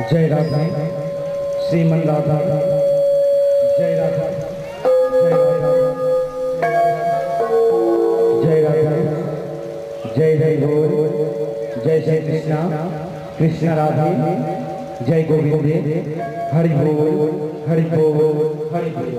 जय राधा श्रीमन राधा जय राधा जय राधा जय जय बोल जय जय कृष्णा कृष्ण राधे जय गोविंदे हरि बोल हरि बोल हरि बोल।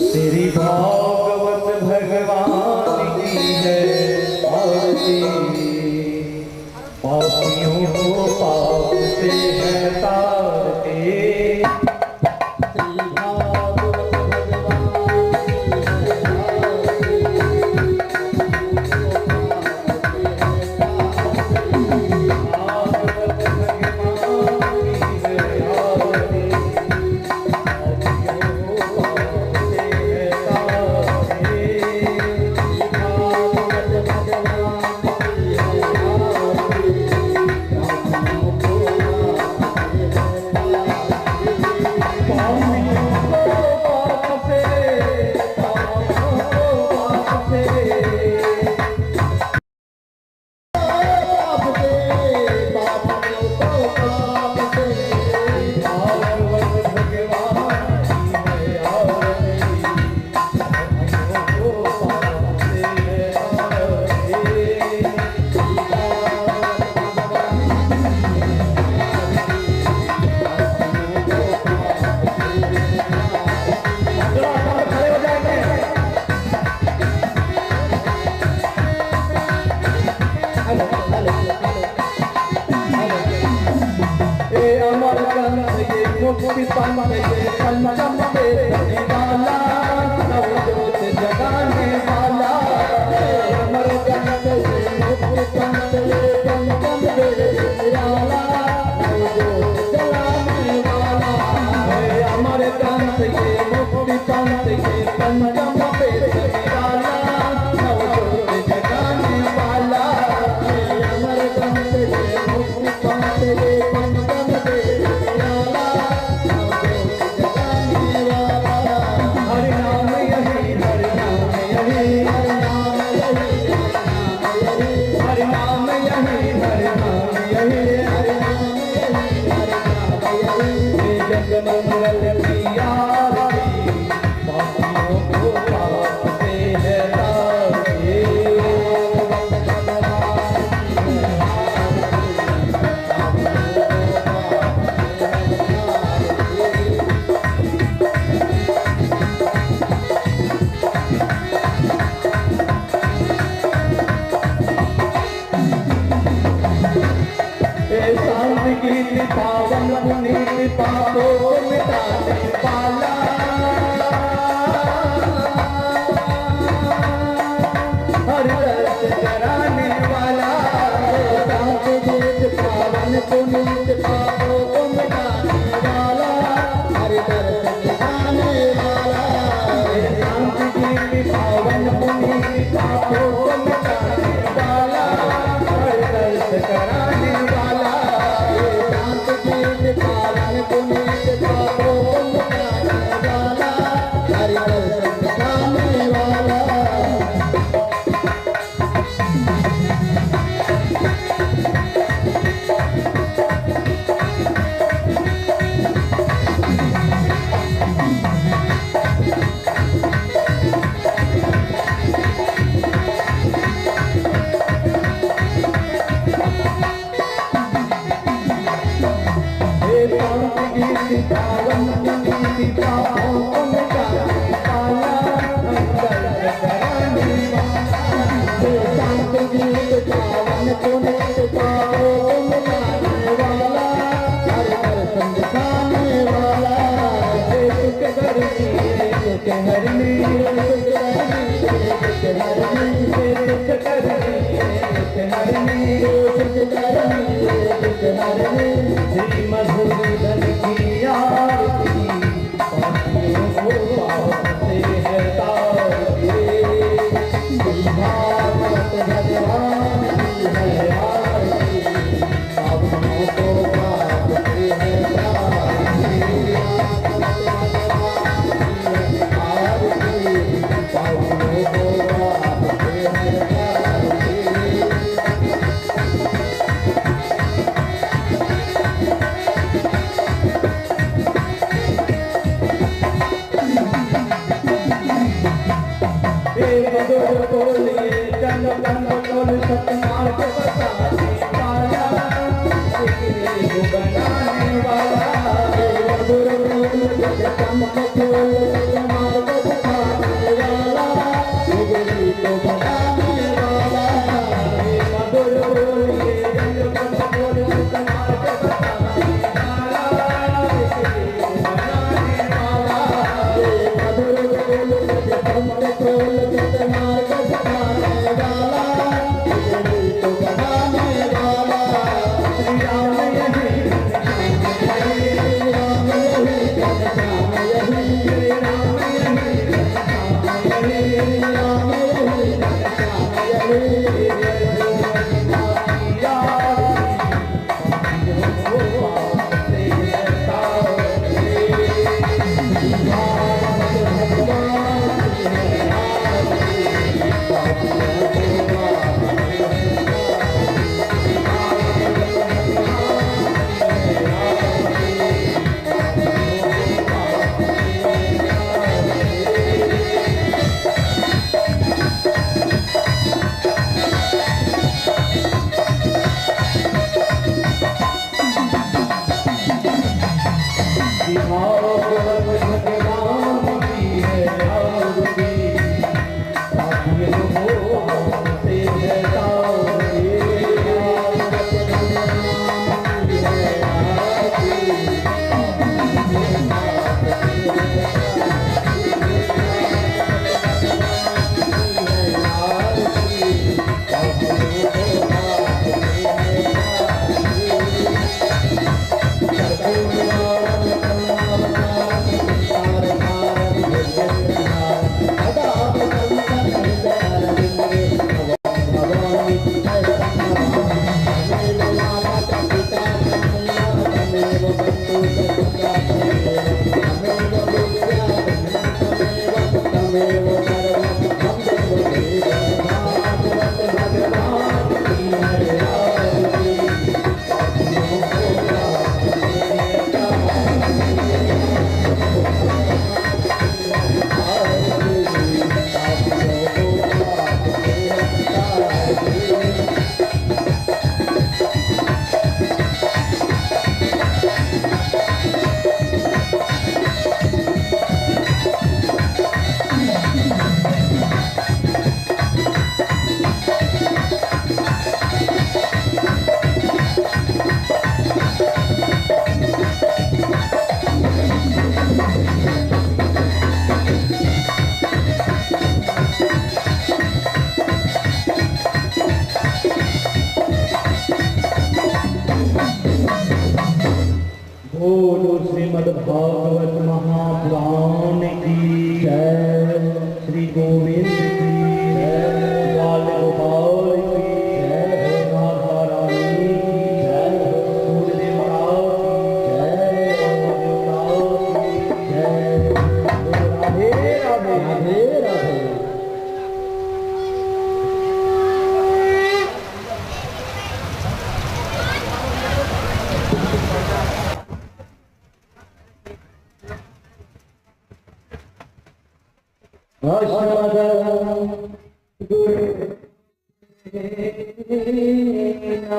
श्री भागवत भगवान की जय आरती पापियों को पाप से है तारते। श्री भागवत मुक्ति पाने पंचम पे वाला नवजोत जगाने वाला अमर जगत मुक्ति पाने पंचम पे वाला नवजोत जगाने वाला अमर जगत मुक्ति पाने पंचम पे वाला नवजोत जगाने वाला अमर जगत मुक्ति पाने मंगल की आरती पापियों को पाप से है तारते। शांति की पावन पुनीत पापों को मिटाने वाला हर दर्द कराने वाला शांति की पावन पुनीत पापों को मिटाने वाला हर दर्द कराने वाला शांति की पावन पुनीत पापों को मिटाने वाला हर दर्द कराने वाला पालन पुण्य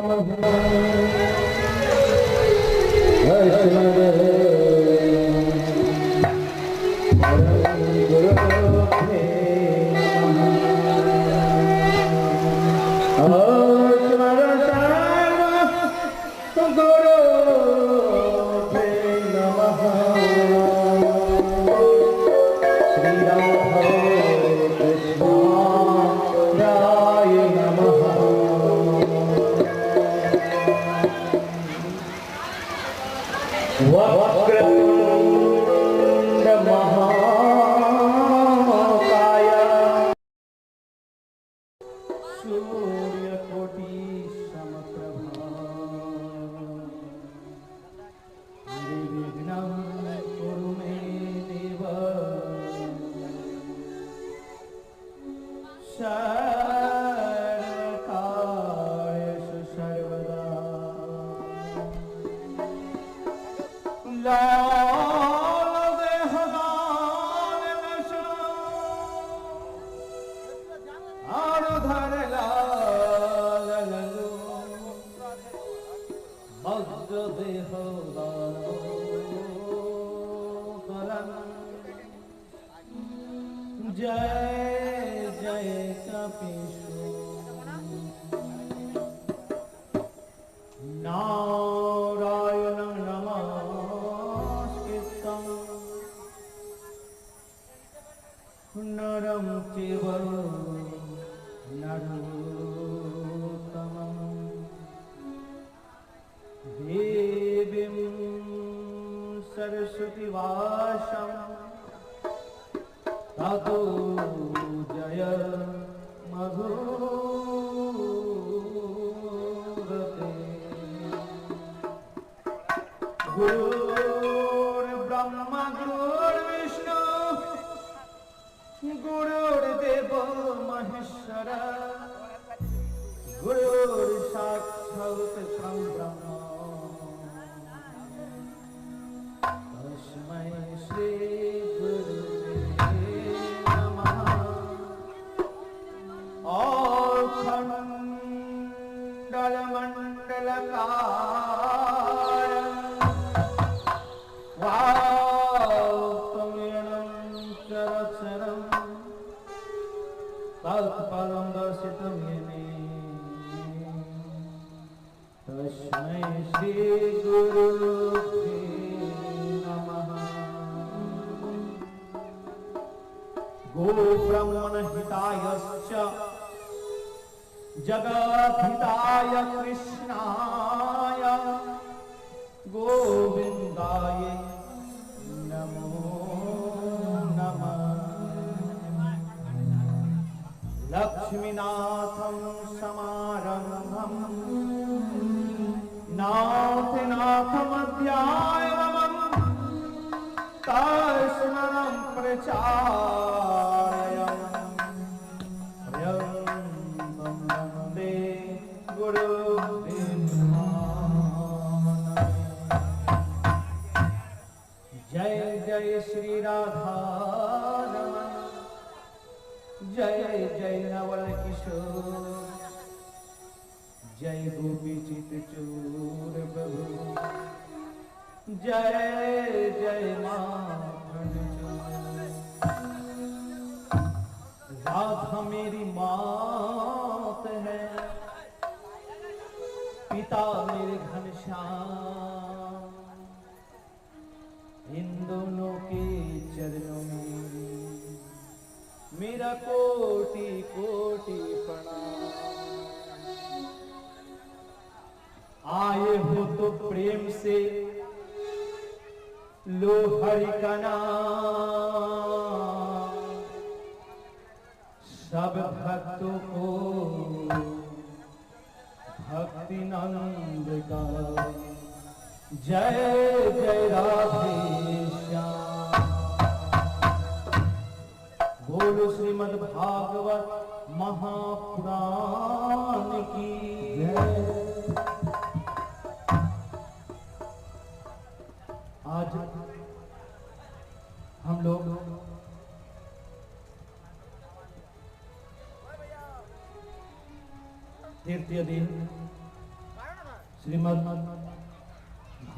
नमः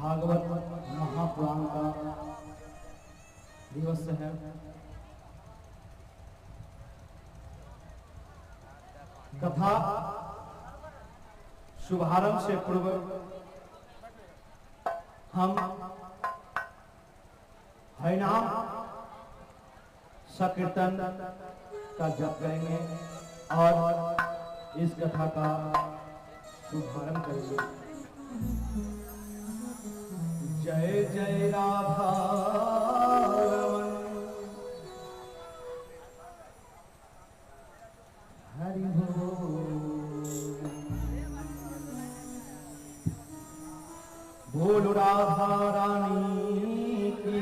भागवत महापुराण का दिवस है। कथा शुभारंभ से पूर्व हम हरिनाम संकीर्तन का जप करेंगे और इस कथा का शुभारंभ करेंगे। जय जय राधा हरि बोलो राधा रानी की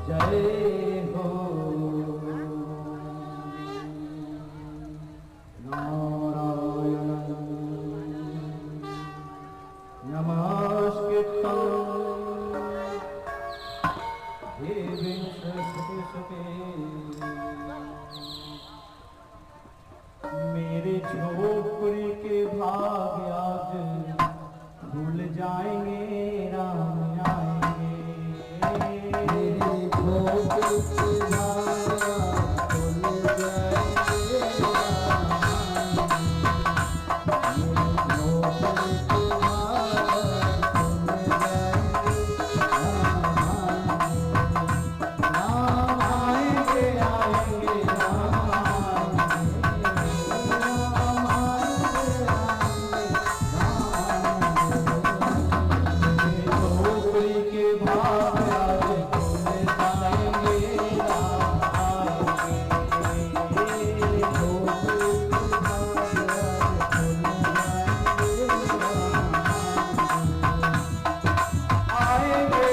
जय हो। नारायण नमस्कृतं देवीं सरस्वतीं मेरे झोपड़ी के भाग आज भूल जाएंगे राम आएंगे। मेरे झोपड़ी के भाग भूल जाएंगे राम आएंगे। आएंगे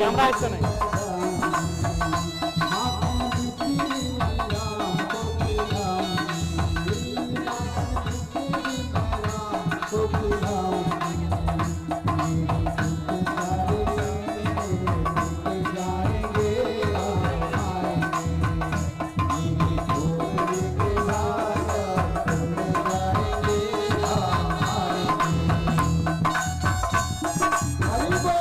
कैमरा इससे नहीं। हरि बोल।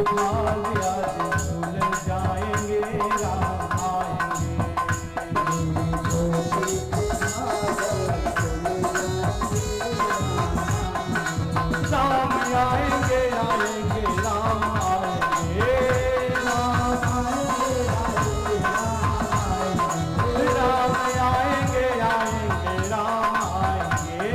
भाग आज भूल जाएंगे राम आएंगे। राम आएंगे आएंगे राम आएंगे। राम आएंगे आएंगे राम आएंगे।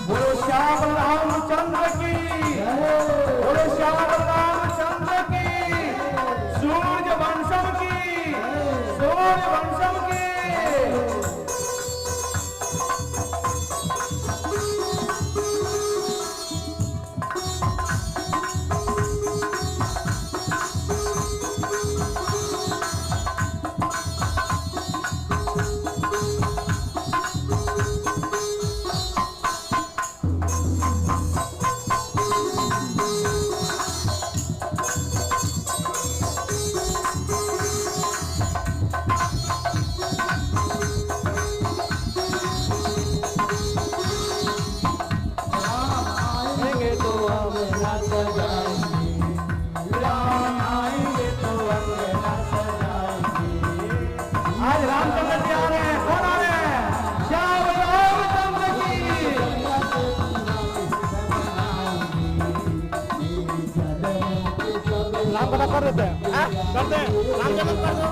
बोलो श्याम रामचंद्र की, बोलो श्याम रामचंद्र की, सूर्य वंशम की, सूर्य वंशम की। आज रामचंद्र जी आ रहे हैं, कौन आ रहे हैं? श्याम रामचंद्र की। नाम पता कर देते हैं, करते हैं रामचंद्र कर दो।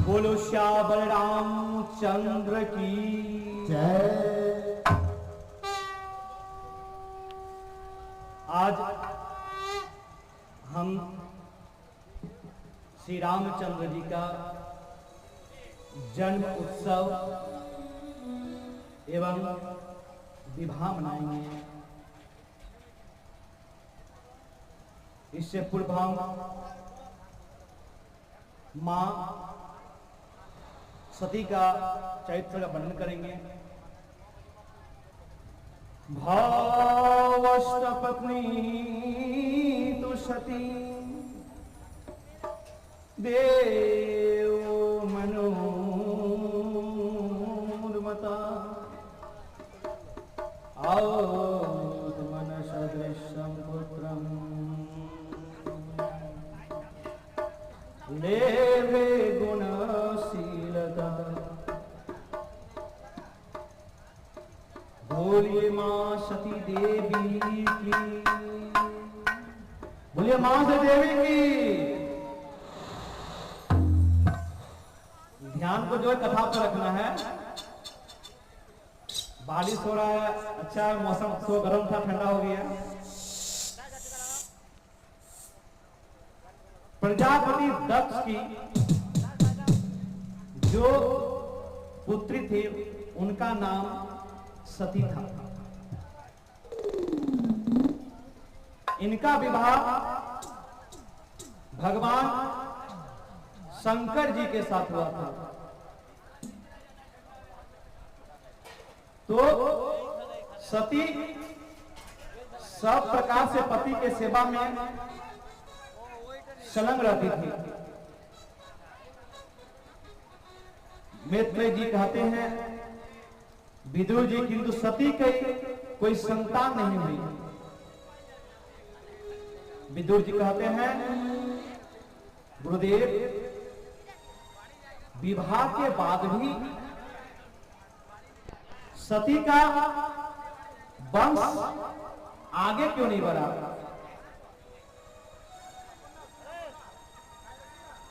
बोलो श्याम रामचंद्र की जय। आज हम श्री रामचंद्र जी का जन्म उत्सव एवं विवाह मनाएंगे। इससे पूर्व हम मां सती का चरित्र का वर्णन करेंगे। भावस्त पत्नी तु सती देव मनोर्मता मन सदृशं पुत्रं लेवे गुणशीलता। बोलिए मां सती देवी की, बोलिए मां सती देवी की। ध्यान को जो है कथा पर रखना है। बारिश हो रहा है, अच्छा है, मौसम तो गर्म था, ठंडा हो गया। प्रजापति दक्ष की जो पुत्री थी उनका नाम सती था। इनका विवाह भगवान शंकर जी के साथ हुआ था। तो सती सब प्रकार से पति के सेवा में संलग्न रहती थी। मैत्रेय जी कहते हैं, विदुर जी, किंतु सती की कोई संतान नहीं हुई। विदुर जी कहते हैं, गुरुदेव विवाह के बाद भी सती का वंश आगे क्यों नहीं बढ़ा?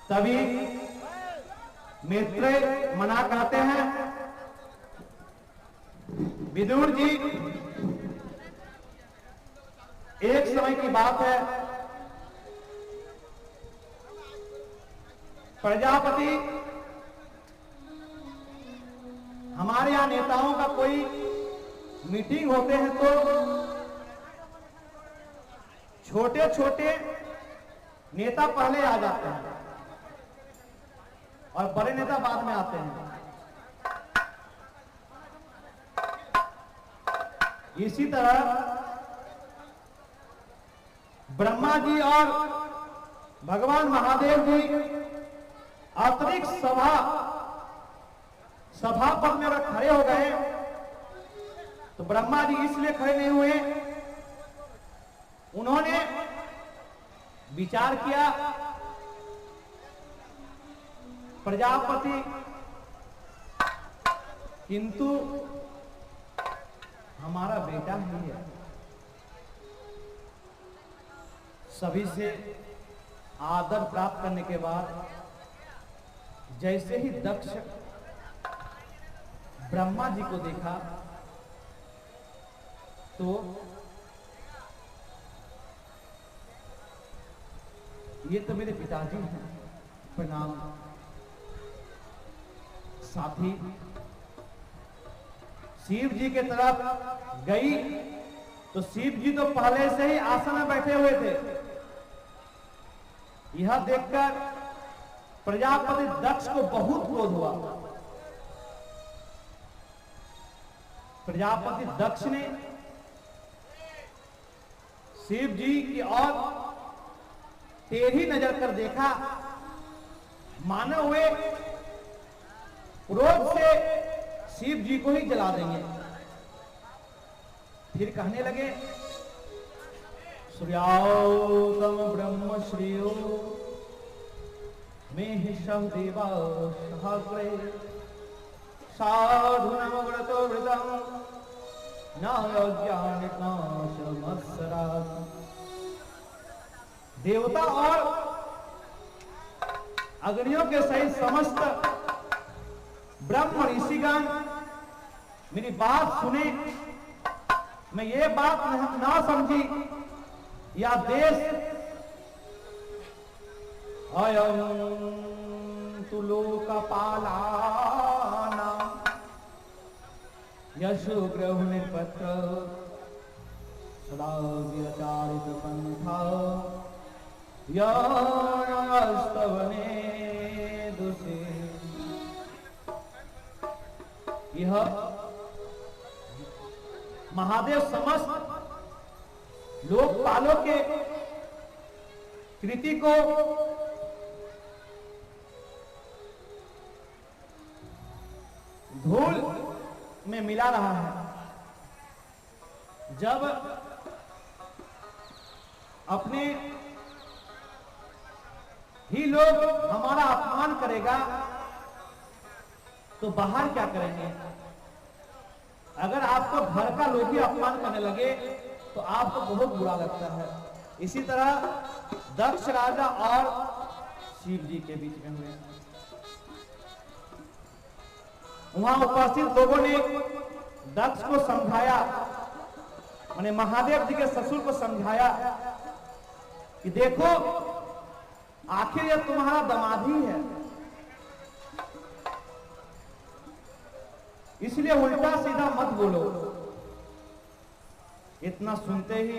तभी मैत्रेय मना कहते हैं, विदुर जी, एक समय की बात है, प्रजापति हमारे यहां नेताओं का कोई मीटिंग होते हैं तो छोटे छोटे नेता पहले आ जाते हैं और बड़े नेता बाद में आते हैं। इसी तरह ब्रह्मा जी और भगवान महादेव जी अतिरिक्त सभा पद में अगर खड़े हो गए तो ब्रह्मा जी इसलिए खड़े नहीं हुए, उन्होंने विचार किया प्रजापति किंतु हमारा बेटा ही है, सभी से आदर प्राप्त करने के बाद जैसे ही दक्ष ब्रह्मा जी को देखा तो ये तो मेरे पिताजी हैं, प्रणाम। साथी शिव जी के तरफ गई तो शिव जी तो पहले से ही आसन में बैठे हुए थे। यह देखकर प्रजापति दक्ष को बहुत क्रोध हुआ। प्रजापति दक्ष ने शिव जी की ओर टेढ़ी नजर कर देखा, मानो हुए क्रोध से शिव जी को ही जला देंगे। फिर कहने लगे, सूर्यातम ब्रह्म श्रेयो में ही सह देवा सहग्रे साधुनम व्रतो व्रतम न अज्ञानिता समत्सरा। देवता और अग्नियों के सहित समस्त ब्रह्म ऋषिगण मेरी बात सुने, मैं ये बात ना समझी या देश अयं तु लोकपालाना यशो ग्रह निर्पत्र सदा व्यचारित पंथा यस्तवने दुषे। यह महादेव समस्त लोकपालों के कृति को धूल में मिला रहा है। जब अपने ही लोग हमारा अपमान करेगा तो बाहर क्या करेंगे? अगर आपको घर का लोग ही अपमान करने लगे तो आपको बहुत बुरा लगता है। इसी तरह दक्ष राजा और शिव जी के बीच में हुए। वहां उपस्थित लोगों ने दक्ष को समझाया, माने महादेव जी के ससुर को समझाया कि देखो आखिर यह तुम्हारा दामाद ही है, इसलिए उल्टा सीधा मत बोलो। इतना सुनते ही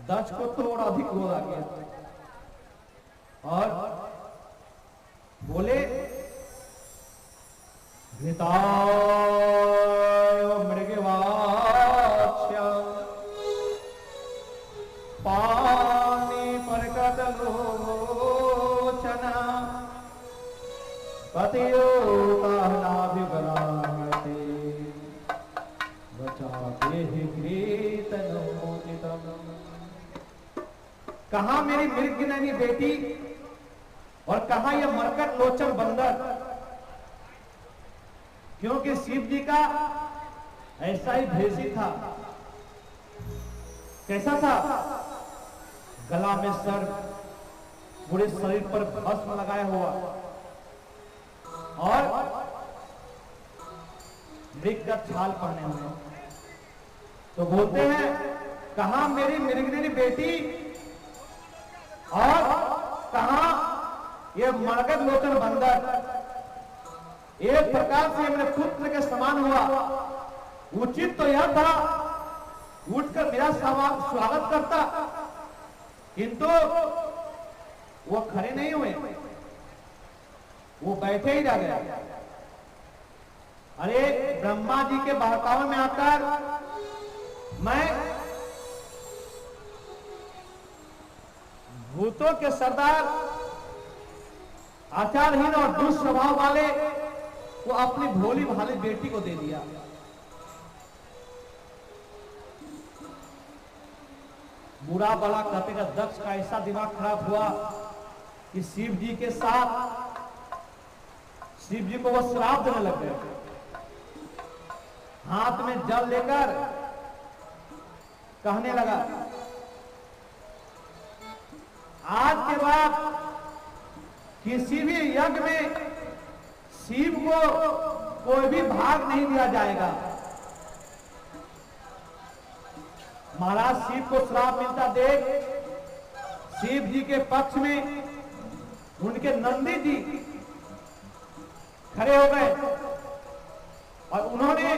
दक्ष को तो और अधिक क्रोध आ गया और बोले, घृताय मृगवाक्ष्य पानी परकतलोचना पतियोतानाभिगरामते वचाते हि कृतनोदितम्। कहां मेरी मृगनयनी बेटी और कहां यह मरकट लोचन बंदर क्योंकि शिव जी का ऐसा ही भेष ही था। कैसा था? गला में सर, पूरे शरीर पर भस्म लगाया हुआ और मृग का छाल पहने हुए। तो बोलते हैं, कहां मेरी मृगनी बेटी और कहां ये मरगद लोचन बंदर? एक प्रकार से मेरे पुत्र के समान हुआ। उचित तो यह था उठकर मेरा स्वागत करता, किंतु वो खड़े नहीं हुए, वो बैठे ही रह गए। अरे ब्रह्मा जी के बहकावे में आकर मैं भूतों के सरदार, आचारहीन और दुष्ट स्वभाव वाले को अपनी भोली भाली बेटी को दे दिया। बुरा भला कहते का दक्ष का ऐसा दिमाग खराब हुआ कि शिव जी के साथ शिव जी को वो श्राप देने लग गए। हाथ में जल लेकर कहने लगा, आज के बाद किसी भी यज्ञ में शिव को कोई भी भाग नहीं दिया जाएगा। महाराज शिव को श्राप मिलता देख शिव जी के पक्ष में उनके नंदी जी खड़े हो गए और उन्होंने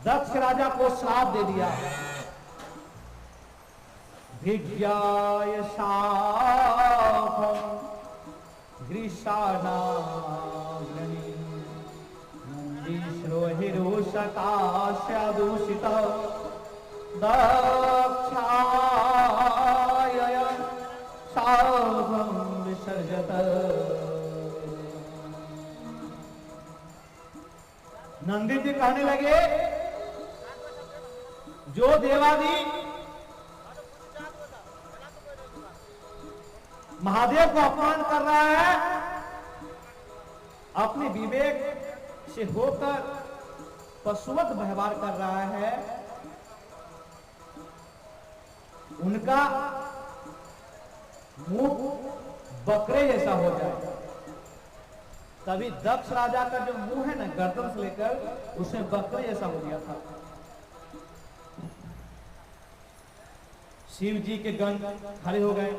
दक्ष राजा को श्राप दे दिया। भिज्ञाय शापं गृषाणाग्नि नन्दीश्वरो हिरोषकास्यादूषित दक्षाय शापं विसर्जत। नंदी जी कहने लगे, जो देवादी महादेव को अपमान कर रहा है, अपने विवेक से होकर पशुवत व्यवहार कर रहा है, उनका मुंह बकरे जैसा हो जाए। तभी दक्ष राजा का जो मुंह है ना, गर्दन से लेकर उसमें बकरे जैसा हो गया था। शिव जी के गण खड़े हो गए।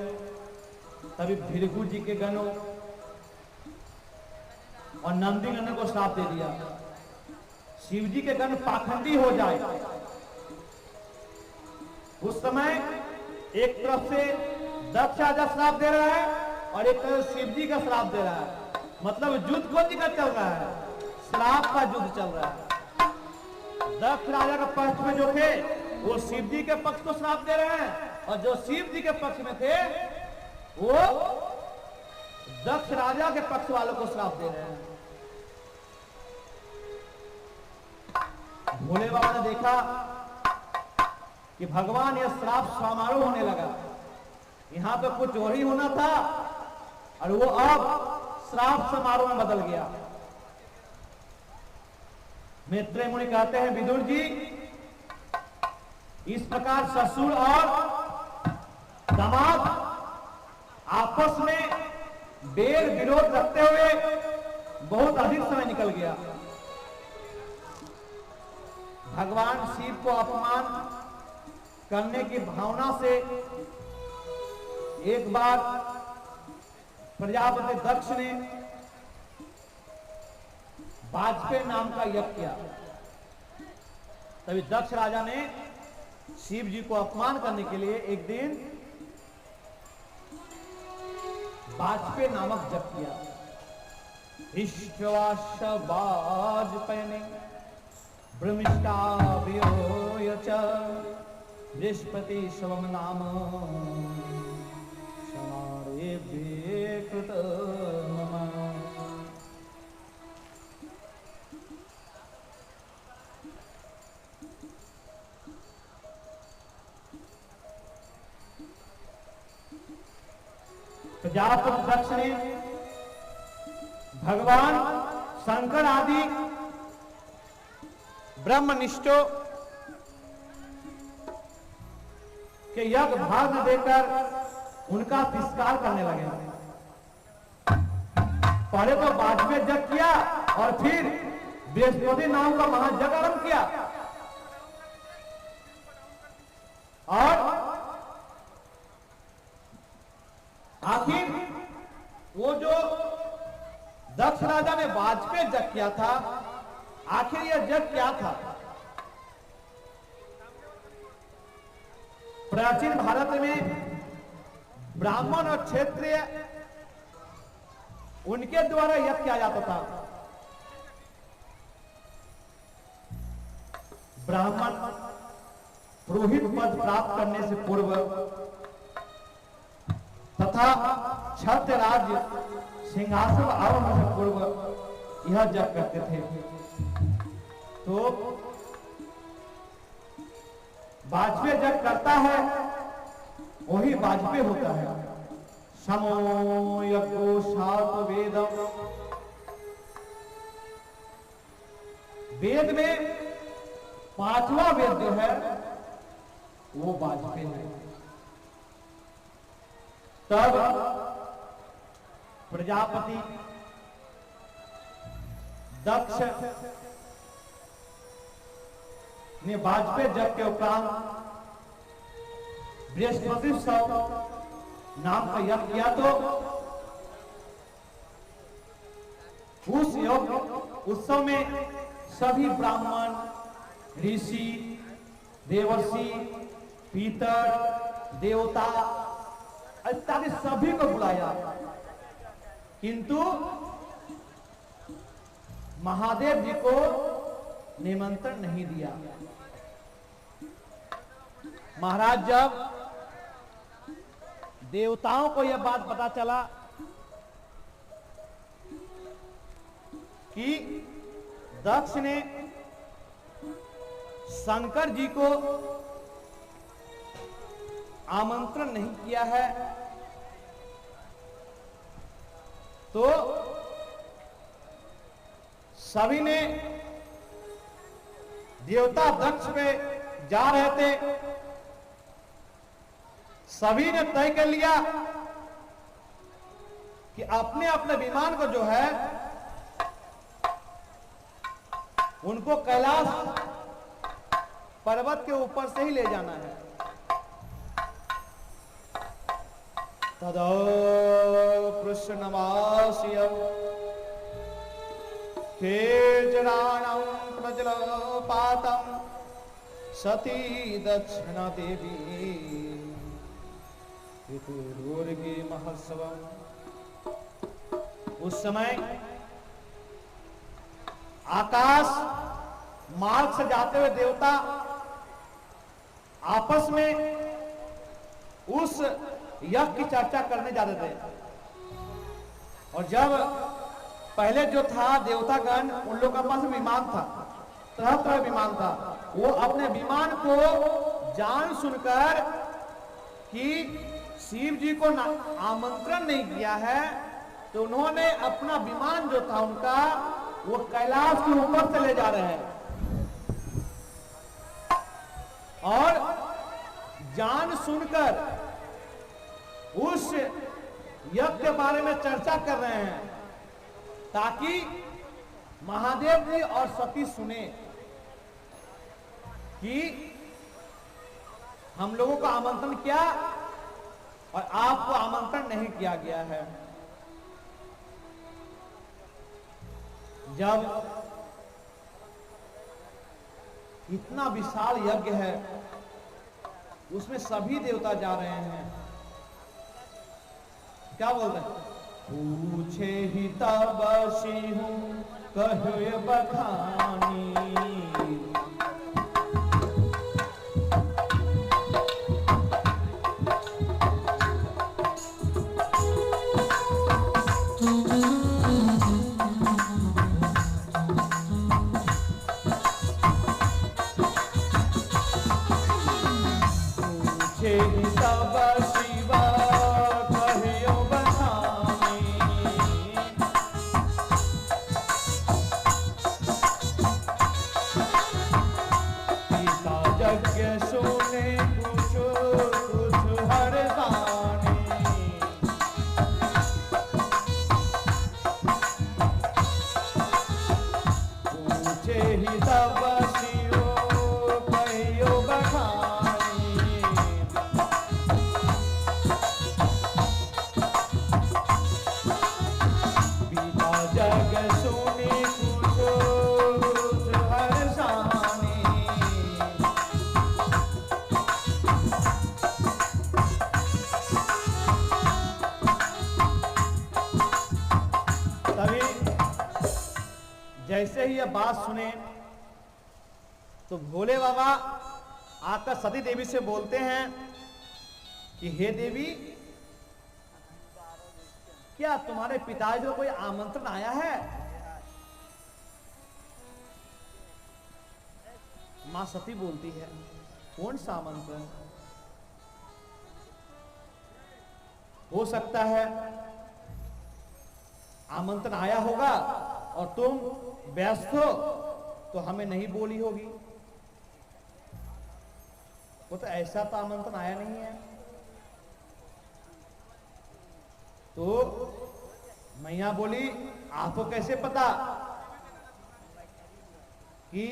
तभी भृगु जी के गणों और नंदी नंदन को श्राप दे दिया, शिव जी के गण पाखंडी हो जाए। उस समय एक तरफ से दक्ष राजा श्राप दे रहा है और एक तरफ शिव जी का श्राप दे रहा है। मतलब युद्ध कौन जी का चल रहा है? श्राप का युद्ध चल रहा है। दक्ष राजा का पक्ष में जो थे वो शिव जी के पक्ष को श्राप दे रहे हैं और जो शिव जी के पक्ष में थे वो दक्ष राजा के पक्ष वालों को श्राप दे रहे हैं। भोले बाबा ने देखा कि भगवान यह श्राप समारोह होने लगा। यहां पे कुछ और ही होना था और वो अब श्राप समारोह में बदल गया। मैत्रेय मुनि कहते हैं, विदुर जी, इस प्रकार ससुर और दामाद आपस में बेर विरोध रखते हुए बहुत अधिक समय निकल गया। भगवान शिव को अपमान करने की भावना से एक बार प्रजापति दक्ष ने वाजपेयी नाम का यज्ञ किया। तभी दक्ष राजा ने शिव जी को अपमान करने के लिए एक दिन वाजपेयी नामक जप किया। विश्वास वाजपेयी ने ब्रह्मिष्टाभियोय च बृहस्पति शवम नाम समारे कृत मम। प्रजापति दक्ष ने भगवान शंकर आदि ब्रह्मनिष्ठों के यज्ञ भाग न देकर उनका तिरस्कार करने लगे। पहले तो वाजपेयी यज्ञ किया और फिर बृहस्पति नाम का महायज्ञ आरंभ किया। और आखिर वो जो दक्ष राजा ने वाजपेयी यज्ञ किया था, आखिर यह यज्ञ क्या था? प्राचीन भारत में ब्राह्मण और क्षत्रिय उनके द्वारा यज्ञ किया जाता था। ब्राह्मण पुरोहित पद प्राप्त करने से पूर्व तथा क्षत्रिय राज्य सिंहासन आरोहण से पूर्व यह यज्ञ करते थे। तो वाजपेयी यज्ञ करता है वही वाजपेयी होता है। समो यज्ञो सात वेदम, वेद में पांचवा वेद जो है वो वाजपेयी है। तब प्रजापति दक्ष ने वाजपेयी यज्ञ के उपरांत बृहस्पति नाम का यज्ञ किया। तो उस उत्सव में सभी ब्राह्मण, ऋषि, देवर्षि, पितर, देवता इत्यादि सभी को बुलाया, किंतु महादेव जी को निमंत्रण नहीं दिया। महाराज जब देवताओं को यह बात पता चला कि दक्ष ने शंकर जी को आमंत्रण नहीं किया है, तो सभी ने देवता दक्ष पे जा रहे थे, सभी ने तय कर लिया कि अपने अपने विमान को जो है उनको कैलाश पर्वत के ऊपर से ही ले जाना है। तदो कृष्णवास्यम केजराणं प्रजलपातं सती दक्षिणा देवी पितुर्गी महोत्सवम। उस समय आकाश मार्ग से जाते हुए देवता आपस में उस यज्ञ की चर्चा करने जाते थे। और जब पहले जो था देवतागण, उन लोगों के पास विमान था, तरह तरह विमान था, वो अपने विमान को जान सुनकर कि शिव जी को आमंत्रण नहीं किया है, तो उन्होंने अपना विमान जो था उनका वो कैलाश के ऊपर से ले जा रहे हैं और जान सुनकर उस यज्ञ के बारे में चर्चा कर रहे हैं, ताकि महादेव जी और सती सुने कि हम लोगों को आमंत्रण किया और आपको आमंत्रण नहीं किया गया है। जब इतना विशाल यज्ञ है, उसमें सभी देवता जा रहे हैं, क्या बोल रहे हैं? पूछे ही तब सिंह कहे बखानी, जैसे ही यह बात सुने तो भोले बाबा आकर सती देवी से बोलते हैं कि हे देवी, क्या तुम्हारे पिताजी को कोई आमंत्रण आया है? मां सती बोलती है, कौन सा आमंत्रण? हो सकता है आमंत्रण आया होगा और तुम व्यस्त हो तो हमें नहीं बोली होगी। वो तो ऐसा तो आमंत्रण आया नहीं है। तो मैया बोली, आपको कैसे पता कि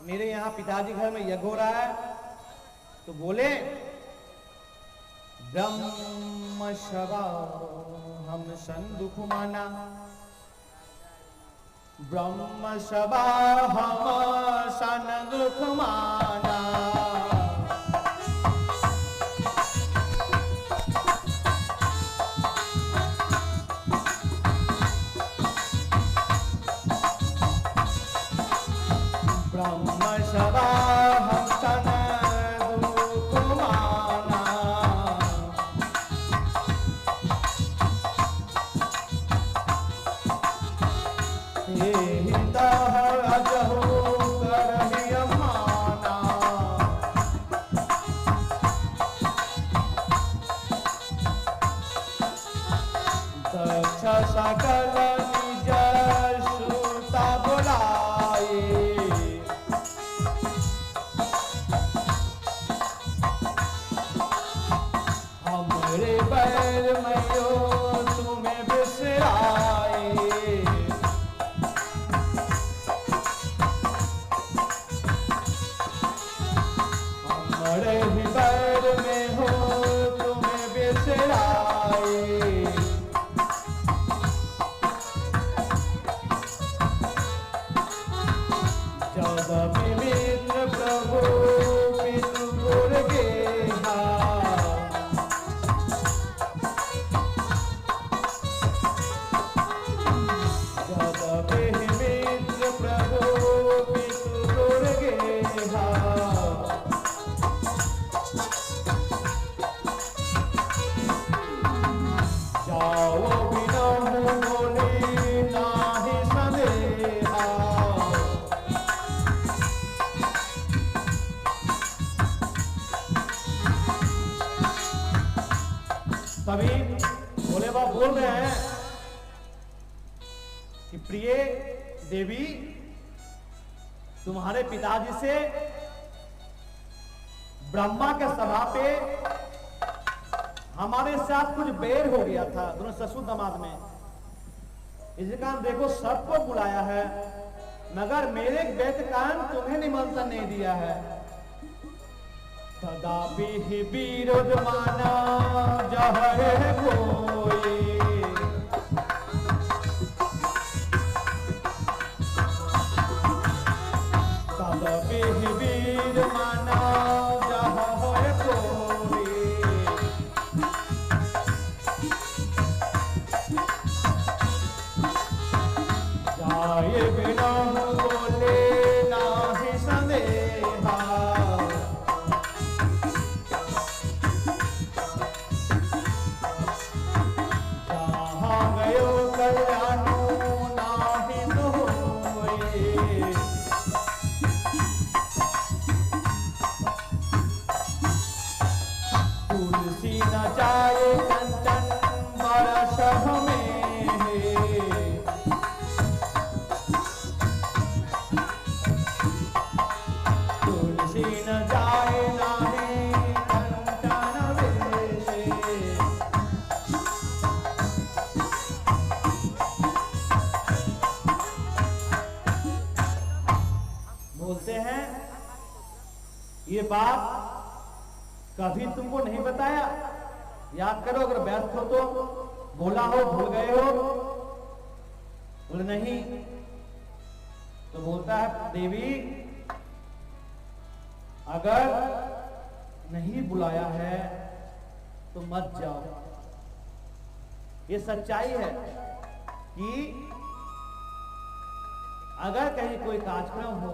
मेरे यहां पिताजी घर में यज्ञ हो रहा है? तो बोले, ब्रह्म शवा हम संदुख माना, ब्रह्म शवा हम संदुख माना। ब्रह्म शवा हम संदुख माना। सकल निज सुता बुलाए, हमरे बैर मयो तुम्हें बिसराए। हमरे ही बैर में हो तुम्हें बिसराए। मित्र प्रभु पितु गुर गेहा, जदपि मित्र प्रभु पितु गुर गेहा। जाओ बिनहु बोली नाही संदेहा, तभी भोले बाबा बोल रहे हैं कि प्रिय देवी, तुम्हारे पिताजी से ब्रह्मा के सभा पे हमारे साथ कुछ बैर हो गया था, दोनों ससुर दामाद में। इसी कारण देखो सबको बुलाया है, मगर मेरे बेटे कारण तुम्हें निमंत्रण नहीं दिया है। तदापि ही विरोध माना जहरे कोई, तदापि ही वीर माना जहरे कोई। जाए बिना बोले नाही संदेहा, तुलसी न जाए कंचन बरस में, तुलसी न जाए नाही कंचन वेशे। बोलते हैं ये बात कभी तुमको नहीं बताया? याद करो, अगर व्यस्त हो तो बोला हो, भूल गए हो? बोले नहीं। तो बोलता है, देवी अगर नहीं बुलाया है तो मत जाओ। ये सच्चाई है कि अगर कहीं कोई कार्यक्रम हो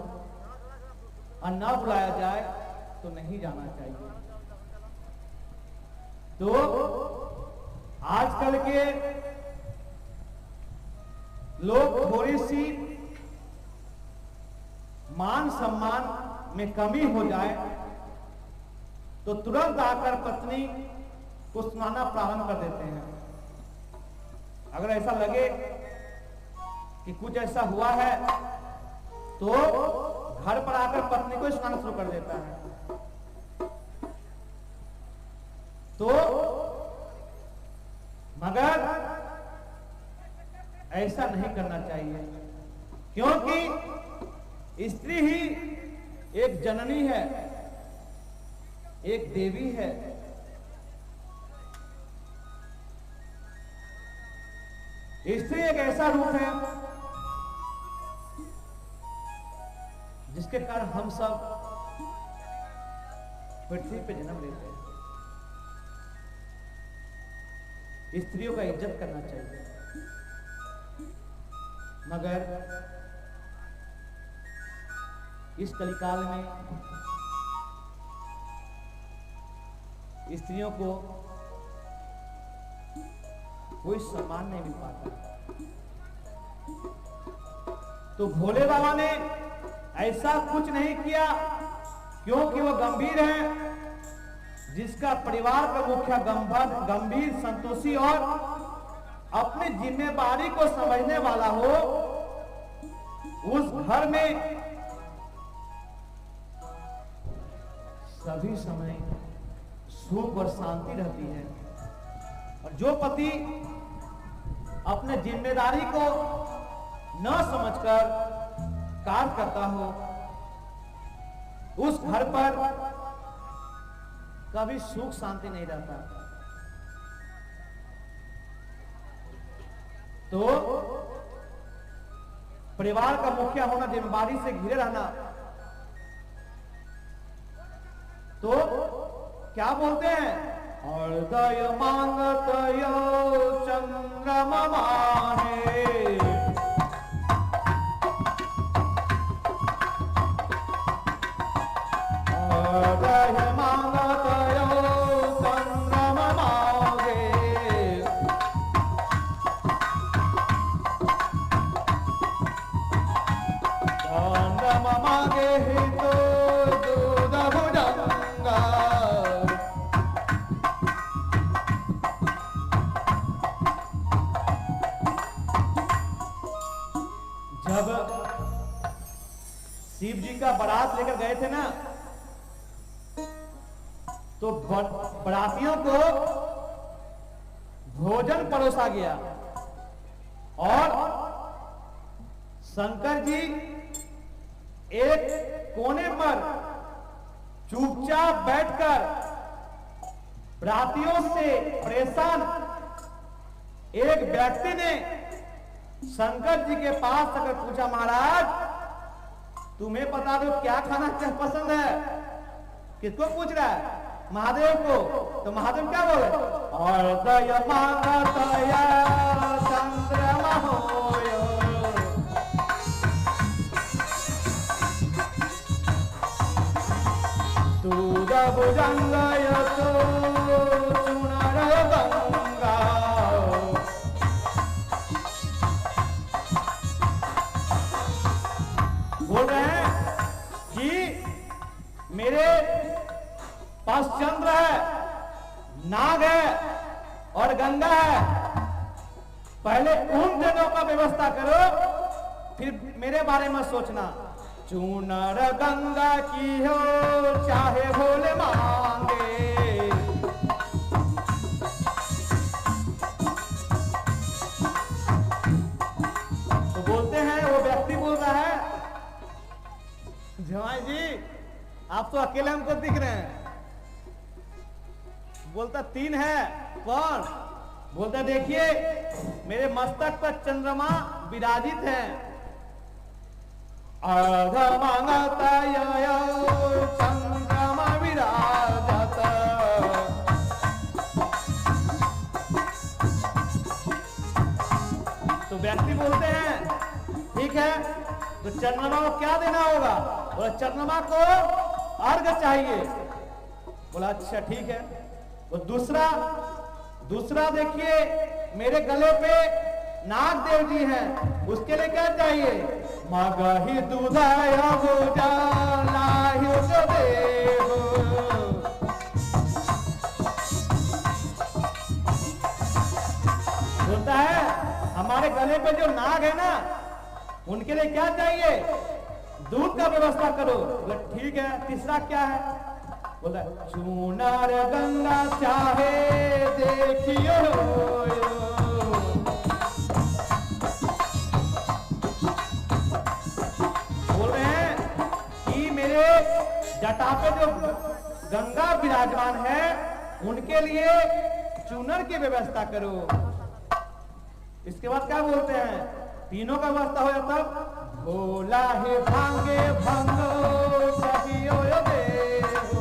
और न बुलाया जाए तो नहीं जाना चाहिए। तो आजकल के लोग थोड़ी सी मान सम्मान में कमी हो जाए तो तुरंत आकर पत्नी को सुनाना प्रारंभ कर देते हैं। अगर ऐसा लगे कि कुछ ऐसा हुआ है तो घर पर आकर पत्नी को सुनाना शुरू कर देता है। तो मगर ऐसा नहीं करना चाहिए, क्योंकि स्त्री ही एक जननी है, एक देवी है। स्त्री एक ऐसा रूप है जिसके कारण हम सब पृथ्वी पे जन्म लेते हैं। स्त्रियों का इज्जत करना चाहिए, मगर इस कलिकाल में स्त्रियों को कोई सम्मान नहीं मिल पाता। तो भोले बाबा ने ऐसा कुछ नहीं किया, क्योंकि वो गंभीर है। जिसका परिवार का मुखिया गंभीर, संतोषी और अपनी जिम्मेदारी को समझने वाला हो, उस घर में सभी समय सुख और शांति रहती है। और जो पति अपने जिम्मेदारी को न समझकर कार्य करता हो, उस घर पर कभी सुख शांति नहीं रहता। तो परिवार का मुखिया होना, जिम्मेदारी से घिरे रहना, तो क्या बोलते हैं, हृदय मांगत यो चंद्रमा माहे, हृदय मांगत यो चंद्रमा मांगे, चंद्रमा मांगे ही तो दूध भुजंगा। जब शिव जी का बारात लेकर गए थे ना, तो बारातियों को भोजन परोसा गया और शंकर जी एक कोने पर चुपचाप बैठकर बारातियों से परेशान एक व्यक्ति ने शंकर जी के पास आकर पूछा, महाराज तुम्हें बता दो क्या खाना पसंद है। किसको पूछ रहा है? महादेव को। तो महादेव क्या बोले, हृदय मांगत चंद्रमा होयो, दूध भुजंग तो चुनर गंगा। बोल रहे हैं कि मेरे पास चंद्र है, नाग है और गंगा है, पहले उन दोनों का व्यवस्था करो, फिर मेरे बारे में सोचना। चूनर गंगा की हो चाहे भोले मांगे, तो बोलते हैं, वो व्यक्ति बोल रहा है, जवाई जी आप तो अकेले हमको दिख रहे हैं। बोलता 3 है। कौन? बोलता देखिए मेरे मस्तक पर चंद्रमा विराजित है। अर्ध मांगता चंद्रमा विराजत, तो व्यक्ति बोलते हैं ठीक है तो चंद्रमा को क्या देना होगा? बोला चंद्रमा को अर्घ चाहिए। बोला अच्छा ठीक है। वो दूसरा देखिए, मेरे गले पे नाग देव जी हैं, उसके लिए क्या चाहिए? मगही दूधाय लाही देव। बोलता है हमारे गले पे जो नाग है ना, उनके लिए क्या चाहिए? दूध का व्यवस्था करो। बोला ठीक है। तीसरा क्या है? बोला चूनर गंगा चाहे देखियो। बोल रहे हैं कि मेरे जटा पे जो गंगा विराजमान है, उनके लिए चूनर की व्यवस्था करो। इसके बाद क्या बोलते हैं? तीनों का व्यवस्था हो जाता, भोला है भांगे भंगो कहियो देहो।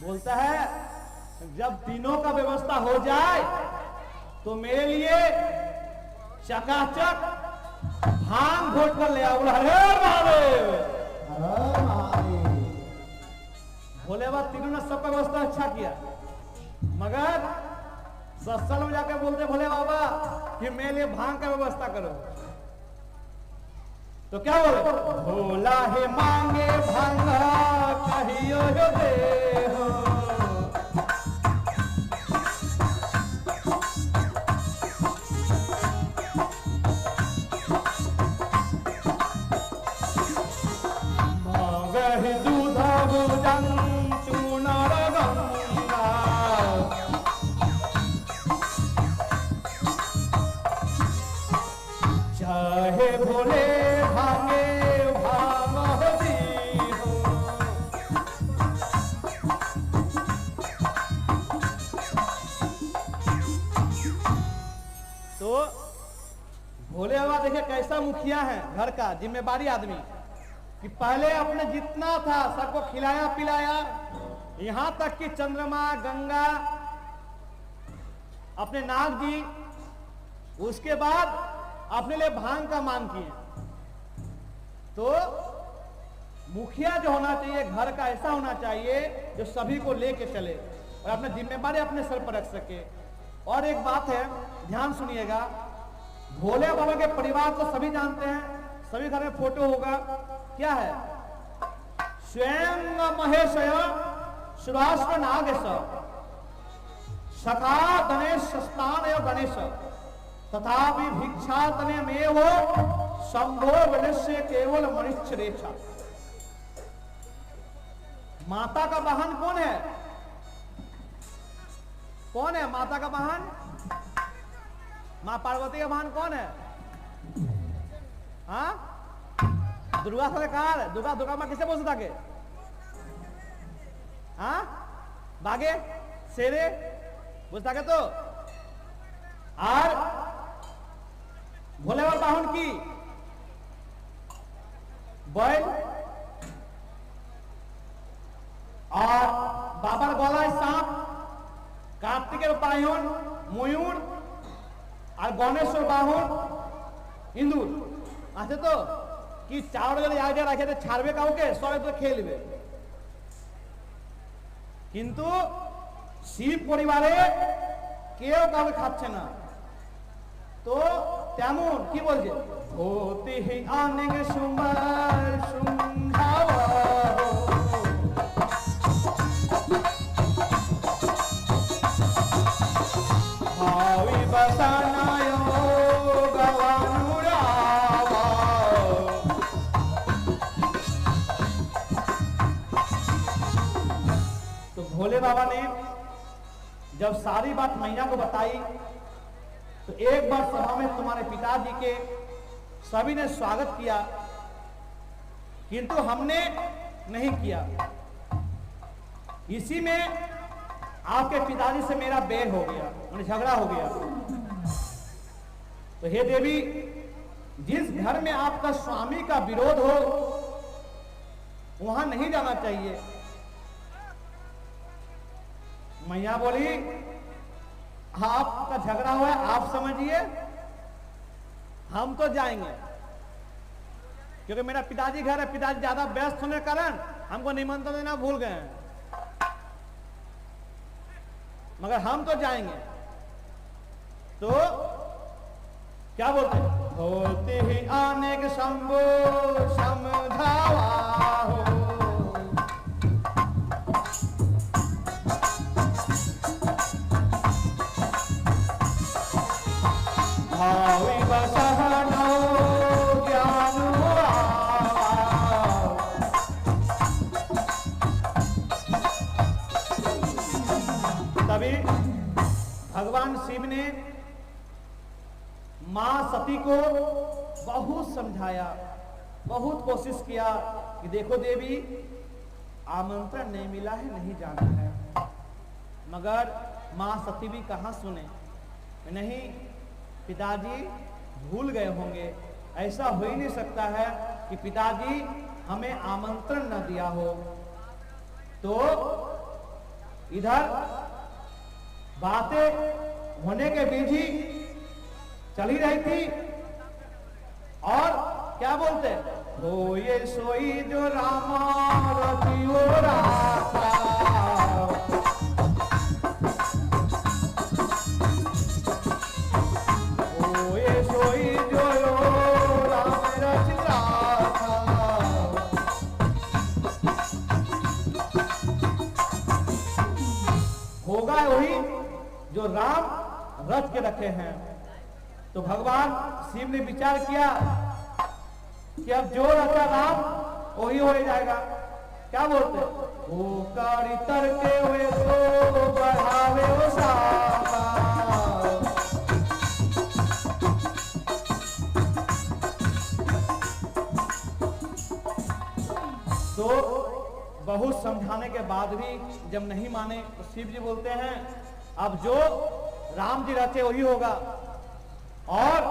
बोलता है जब तीनों का व्यवस्था हो जाए तो मेरे लिए चकाचक भांग घोट कर ले आओ। हरे महादेव। भोले बाबा तीनों ने सबका व्यवस्था अच्छा किया, मगर सत्संग में जाकर बोलते भोले बाबा कि मेरे लिए भांग का व्यवस्था करो। तो क्या बोले? भोला है मांगे भांग कहियो देहो। भोले बाबा देखिए कैसा मुखिया है घर का, जिम्मेवारी आदमी, कि पहले अपने जितना था सबको खिलाया पिलाया, यहां तक कि चंद्रमा गंगा अपने नाग जी, उसके बाद अपने लिए भांग का मांग किए। तो मुखिया जो होना चाहिए घर का ऐसा होना चाहिए जो सभी को लेके चले और अपनी जिम्मेवारी अपने सर पर रख सके। और एक बात है, ध्यान सुनिएगा, भोले बाबा के परिवार को सभी जानते हैं, सभी घर में फोटो होगा। क्या है? स्वयं महेश सुराष्ट्र नागेश सखा गणेश स्थान गणेश तथापि भिक्षातने में वो शंभो गणेश केवल मनुष्य रेखा। माता का वाहन कौन है? कौन है माता का वाहन? मां पार्वती का वाहन कौन है? हाँ, दुर्गा सरकार। दुर्गा मां किसे बोल सकता के? हाँ, बागे शेरे बोल सके तो। और भोले बाबा वाहन की बैल और बाबर गोला सांप, कार्तिकेय बाहुन मयूर और गणेश्वर बाहुन इंदूर। अच्छा तो कि चार आगे रखे छाड़बे काउके सब तो खेलबे, किंतु शिव परिवारे केउ काउके खाচ্ছে না। तो তেমন কি বলছে? होती ही आने के सुमर सुंधावा भावी बसनायो गवानुरावा। तो भोले बाबा ने जब सारी बात मैया को बताई तो एक बार सभा में तुम्हारे पिताजी के सभी ने स्वागत किया, किंतु हमने नहीं किया। इसी में आपके पिताजी से मेरा बैर हो गया, उन्हें झगड़ा हो गया। तो हे देवी, जिस घर में आपका स्वामी का विरोध हो वहां नहीं जाना चाहिए। मैया बोली आपका झगड़ा हुआ है, आप समझिए, हम तो जाएंगे, क्योंकि मेरा पिताजी घर है, पिताजी ज्यादा व्यस्त होने के कारण हमको निमंत्रण देना भूल गए हैं, मगर हम तो जाएंगे। तो क्या बोलते हैं, होते ही आने के शंभो समझावा हो, भावी बसहनो ज्ञान तभी भगवान शिव ने मां सती को बहुत समझाया, बहुत कोशिश किया कि देखो देवी, आमंत्रण नहीं मिला है, नहीं जाना है, मगर मां सती भी कहां सुने, नहीं पिताजी भूल गए होंगे, ऐसा हो ही नहीं सकता है कि पिताजी हमें आमंत्रण न दिया हो। तो इधर बातें होने के बीच ही चली रही थी, और क्या बोलते, हो ये सोई जो रामा रतियो राता, हो ये सोई जो राम रचिता होगा वही जो राम रच के रखे हैं। तो भगवान शिव ने विचार किया कि अब जो रचा राम वही हो जाएगा। क्या बोलते, वो कारी तरके हुए तो बढ़ावे वो साका, तो बहुत समझाने के बाद भी जब नहीं माने तो शिव जी बोलते हैं अब जो राम जी रचे वही होगा। और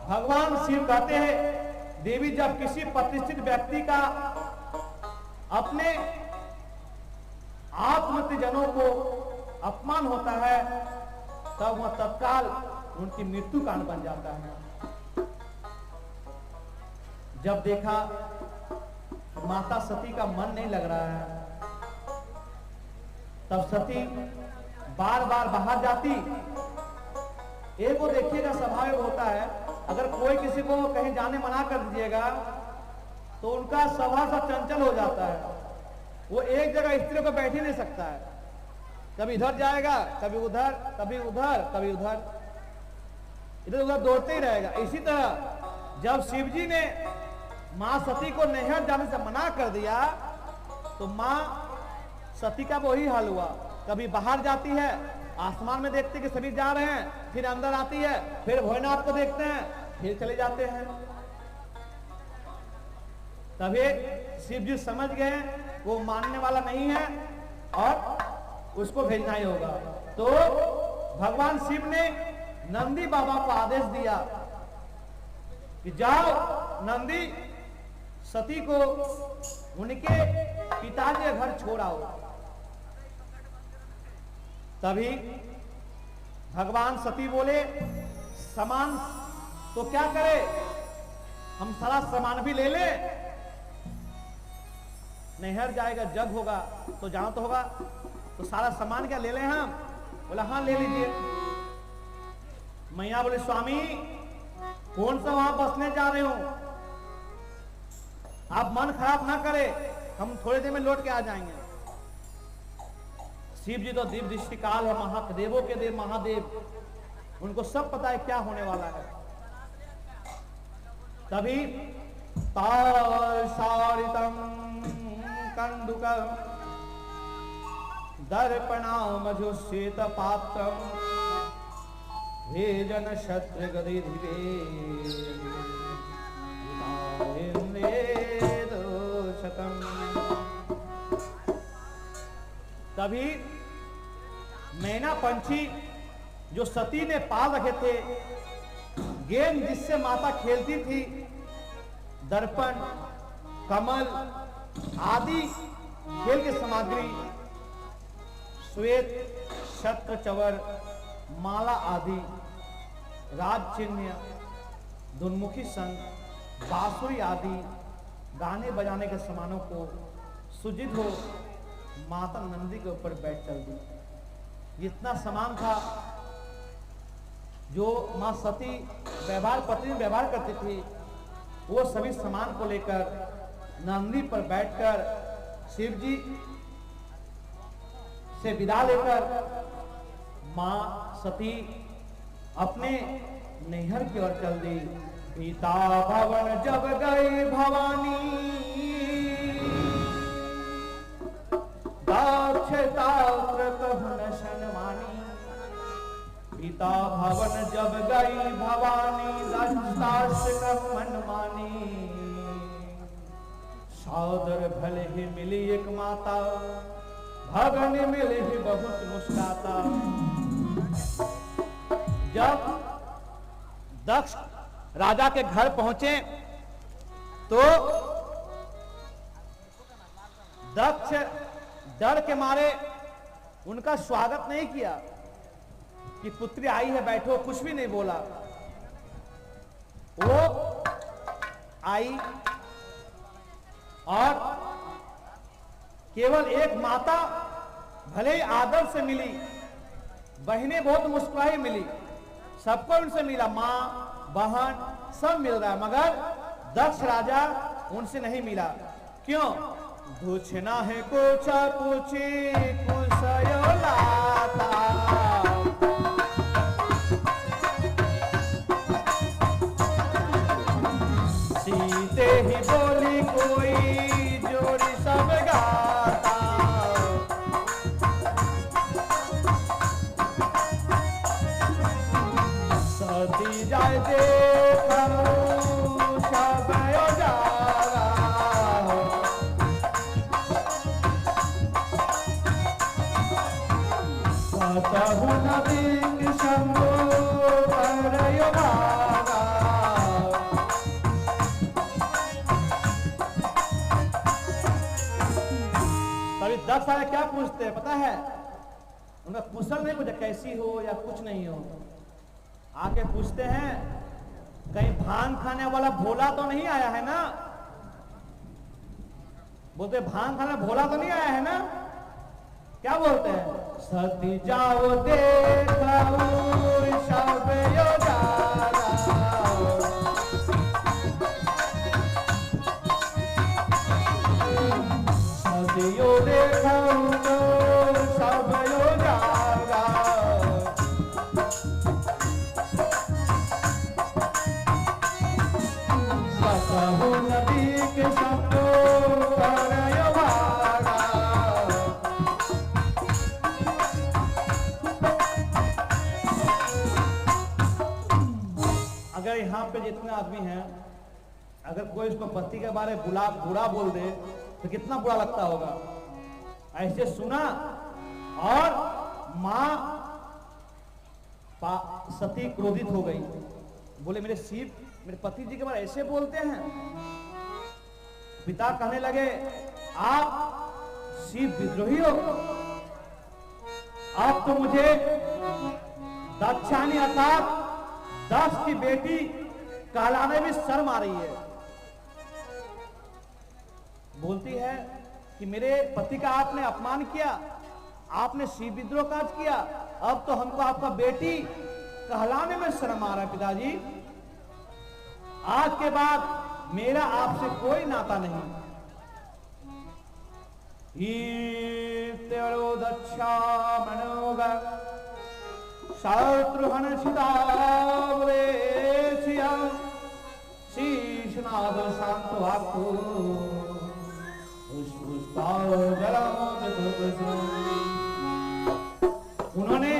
भगवान शिव कहते हैं देवी, जब किसी प्रतिष्ठित व्यक्ति का अपने आत्मजनों को अपमान होता है तब वह तत्काल उनकी मृत्यु कारण बन जाता है। जब देखा माता सती का मन नहीं लग रहा है, तब सती बार बार बाहर जाती। एक वो देखिएगा स्वाभाविक होता है, अगर कोई किसी को कहीं जाने मना कर दीजिएगा तो उनका स्वभाव सा चंचल हो जाता है, वो एक जगह स्त्री को बैठ ही नहीं सकता है, कभी इधर जाएगा, कभी उधर, कभी उधर, कभी उधर, इधर उधर दौड़ते ही रहेगा। इसी तरह जब शिवजी ने मां सती को नैहर जाने से मना कर दिया तो मां सती का वही हाल हुआ, कभी बाहर जाती है, आसमान में देखते कि सभी जा रहे हैं, फिर अंदर आती है, फिर भोलेनाथ को देखते हैं, फिर चले जाते हैं। तभी शिव जी समझ गए वो मानने वाला नहीं है और उसको भेजना ही होगा। तो भगवान शिव ने नंदी बाबा को आदेश दिया कि जाओ नंदी, सती को उनके पिताजी के घर छोड़ आओ। तभी भगवान सती बोले सामान तो क्या करे, हम सारा सामान भी ले ले, नहर जाएगा जग होगा तो जाना तो होगा, तो सारा सामान क्या ले लें हम? बोला हाँ ले लीजिए। मैया बोले स्वामी कौन सा वहां बसने जा रहे हो, आप मन खराब ना करे, हम थोड़ी देर में लौट के आ जाएंगे। शिव जी तो दिव्य दृष्टि काल है, महादेवों के देव महादेव, उनको सब पता है क्या होने वाला है। तभी तारितम कंदुकम दर्पणामजुश्वेत पात्रम भेजन शत्र गदिधिवे तभी मैना पंछी जो सती ने पाल रखे थे, गेंद जिससे माता खेलती थी, दर्पण, कमल आदि खेल की सामग्री, श्वेत छत्र चवर माला आदि राज चिन्ह दुर्मुखी संग बांसुरी आदि गाने बजाने के सामानों को सुजित हो माता नंदी के ऊपर बैठ चल दी। इतना सामान था जो मां सती व्यवहार पत्नी व्यवहार करती थी, वो सभी सामान को लेकर नंदी पर बैठकर शिव जी से विदा लेकर मां सती अपने नैहर की ओर चल दी। पिता भवन जब गई भवानी पिता भवन जब गई भवानी मन मानी सौदर भले ही मिली एक माता भगन मिले ही बहुत मुस्काता। जब दक्ष राजा के घर पहुंचे तो दक्ष डर के मारे उनका स्वागत नहीं किया कि पुत्री आई है बैठो, कुछ भी नहीं बोला। वो आई और केवल एक माता भले ही आदर से मिली, बहनें बहुत मुस्कुराई मिली, सबको उनसे मिला, मां बहन सब मिल रहा है, मगर दक्ष राजा उनसे नहीं मिला। क्यों? पूछना है कुछ पूछी कुछ लाता सीते ही बोली कोई जोड़ी सब गाता सती जाए देखो सब जागा सतहु नदी शंभु करयो भागा। तभी 10 साल क्या पूछते हैं पता है? उनका कुशल नहीं पूछा कैसी हो या कुछ नहीं हो, आके पूछते हैं कहीं भांग खाने वाला भोला तो नहीं आया है ना? बोलते भांग खाने भोला तो नहीं आया है ना? क्या बोलते हैं? सती जाओ देखो सब यो जागा सतियो देखो सब यो जागा। सतहु नदी के सबको करयो भागा। अगर यहाँ पे जितने आदमी हैं, अगर कोई उसको पति के बारे में बुरा बोल दे तो कितना बुरा लगता होगा। ऐसे सुना और मां सती क्रोधित हो गई, बोले मेरे शिव मेरे पति जी के बारे ऐसे बोलते हैं। पिता कहने लगे आप शिव विद्रोही हो, आप तो मुझे दक्षानी अर्थात दक्ष की बेटी कहलाने में शर्म आ रही है। बोलती है कि मेरे पति का आपने अपमान किया, आपने शिव विद्रोह काज किया, अब तो हमको आपका बेटी कहलाने में शर्म आ रहा है। पिताजी आज के बाद मेरा आपसे कोई नाता नहीं। दक्षा मनोगा शत्रुहन छिदावरे शीशनाद शांत वाकु उन्होंने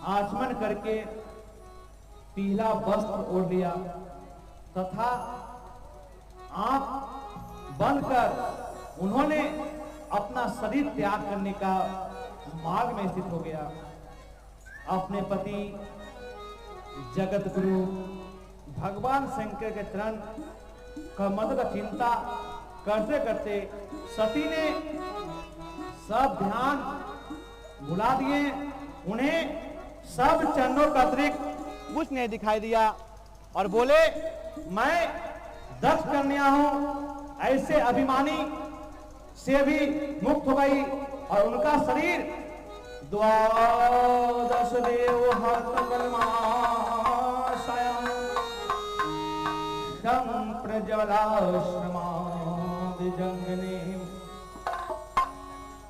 आचमन करके पीला वस्त्र ओढ़ लिया तथा आंख बंद कर उन्होंने अपना शरीर त्याग करने का मार्ग में स्थित हो गया। अपने पति जगत गुरु भगवान शंकर के चरण कमल का चिंता करते करते सती ने सब ध्यान बुला दिए। उन्हें सब चरणों का अतिरिक्त कुछ नहीं दिखाई दिया और बोले, मैं दक्ष कन्या हूं। ऐसे अभिमानी से भी मुक्त हो गई और उनका शरीर द्वादश देव जंगने,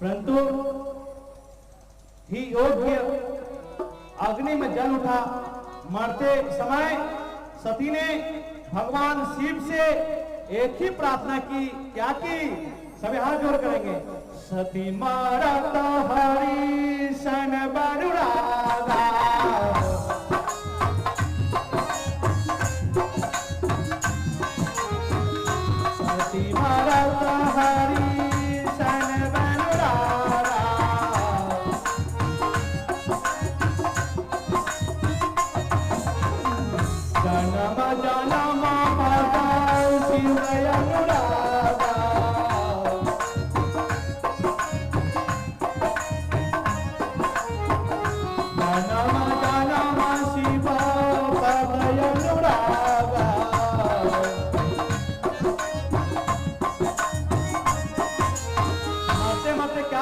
परंतु ही योग्य अग्नि में जल उठा। मरते समय सती ने भगवान शिव से एक ही प्रार्थना की। क्या की? सभी हाथ जोड़ करेंगे। सती मारत हरि सन बनुरागा, सती मारत हरि सन बनुरागा, जन्म जन्म पदाय शिव अनुरागा,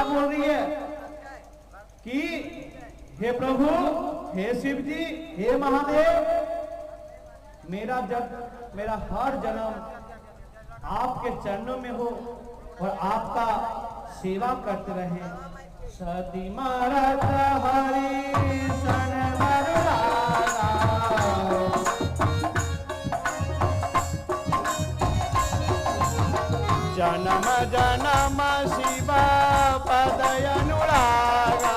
बोल रही है कि हे प्रभु, हे शिव जी, हे महादेव, मेरा हर जन्म आपके चरणों में हो और आपका सेवा करते रहे। सती मारत हरि सन बनुरागा, जन्म जन्म शिव पदय अनुरागा,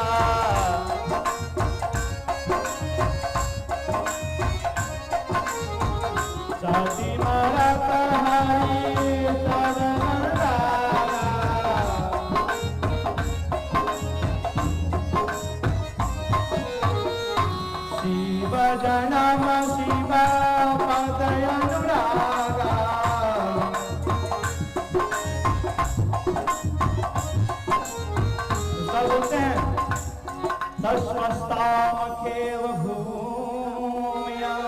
सती मारत हरि सन बनुरागा, शिव जन्म शिव पदय अनुरागा, बोलते हैं तस्मस्तामखेव भूम्यां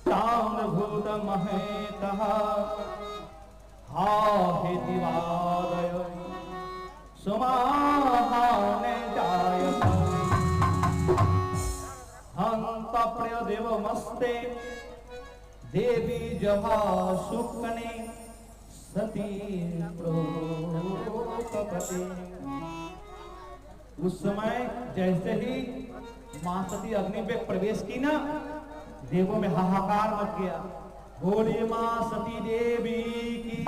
ताम्रभूत महेतः हाहेति वादय सुमाहाने जायत हंत प्रिय देवमस्ते देवी जहा शुक्ने सती प्रोपपते। उस समय जैसे ही मां सती अग्नि में प्रवेश की ना, देवों में हाहाकार मच गया। बोले मां सती देवी की,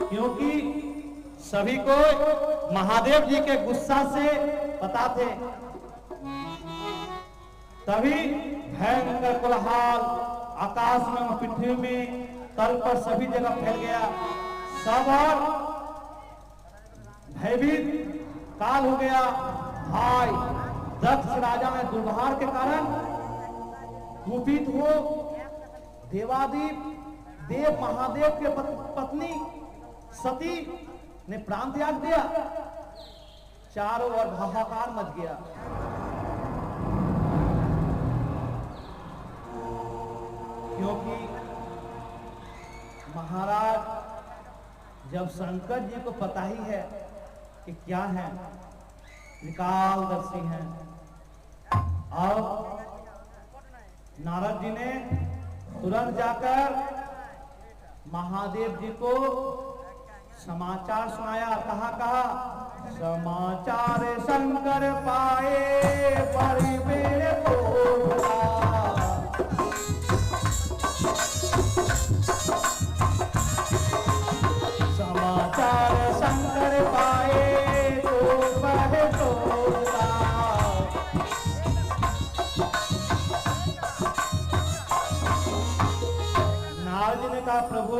क्योंकि सभी को महादेव जी के गुस्सा से पता थे। तभी भयंकर कोलाहल आकाश में, पृथ्वी में, तल पर सभी जगह फैल गया। सब और भयभीत काल हो गया। भाई दक्ष राजा ने दुर्भाग्य के कारण कुपित हो देवादीप देव महादेव के पत्नी सती ने प्राण त्याग दिया। चारों ओर हाहाकार मच गया। क्योंकि महाराज जब शंकर जी को पता ही है कि क्या है, त्रिकालदर्शी हैं, और नारद जी ने तुरंत जाकर महादेव जी को समाचार सुनाया। कहा समाचार शंकर पाए परिबेर तोला, समाचार शंकर पाए तो बहे तोला। नारद जी ने कहा, प्रभु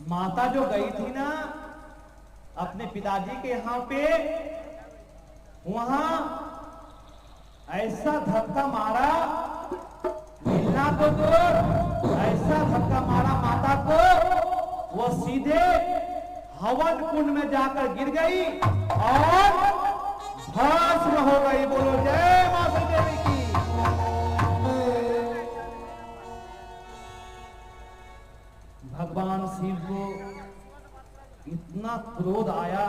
माता जो गई थी ना अपने पिताजी के यहाँ पे, वहां ऐसा धक्का मारा, मिलना तो दूर, ऐसा धक्का मारा माता को, वो सीधे हवन कुंड में जाकर गिर गई और भस्म हो गई। बोलो जय माता देवी की। भगवान शिव को इतना क्रोध आया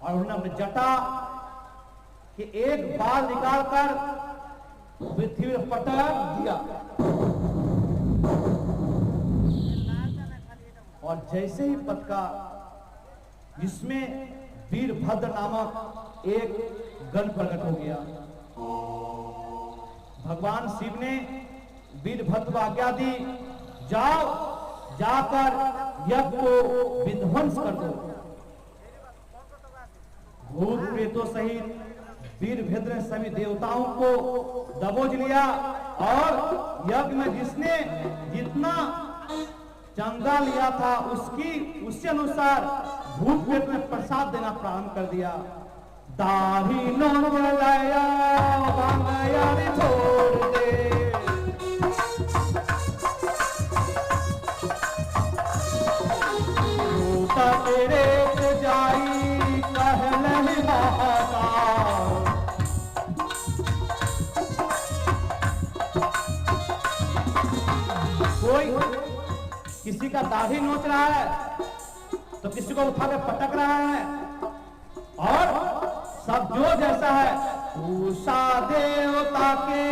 और उन्होंने अपनी जटा कि एक बाल निकालकर पृथ्वी पर पटक दिया और जैसे ही पटका जिसमें वीरभद्र नामक एक गण प्रकट हो गया। भगवान शिव ने वीरभद्र को आज्ञा दी, जाओ जाकर यज्ञ को विध्वंस कर दो। भूत प्रेतों सहित वीरभद्र ने सभी देवताओं को दबोच लिया और यज्ञ में जिसने जितना चंदा लिया था उसी अनुसार भूत प्रेत ने प्रसाद देना प्रारंभ कर दिया। दाढ़ी नोलाया बांगया रे छोड़ दे, रोता तेरे से जाई कह नहीं महाकाल। कोई किसी का दाढ़ी नोच रहा है तो किसी को उठा के पटक रहा है और सब जो जैसा है उषा देवता के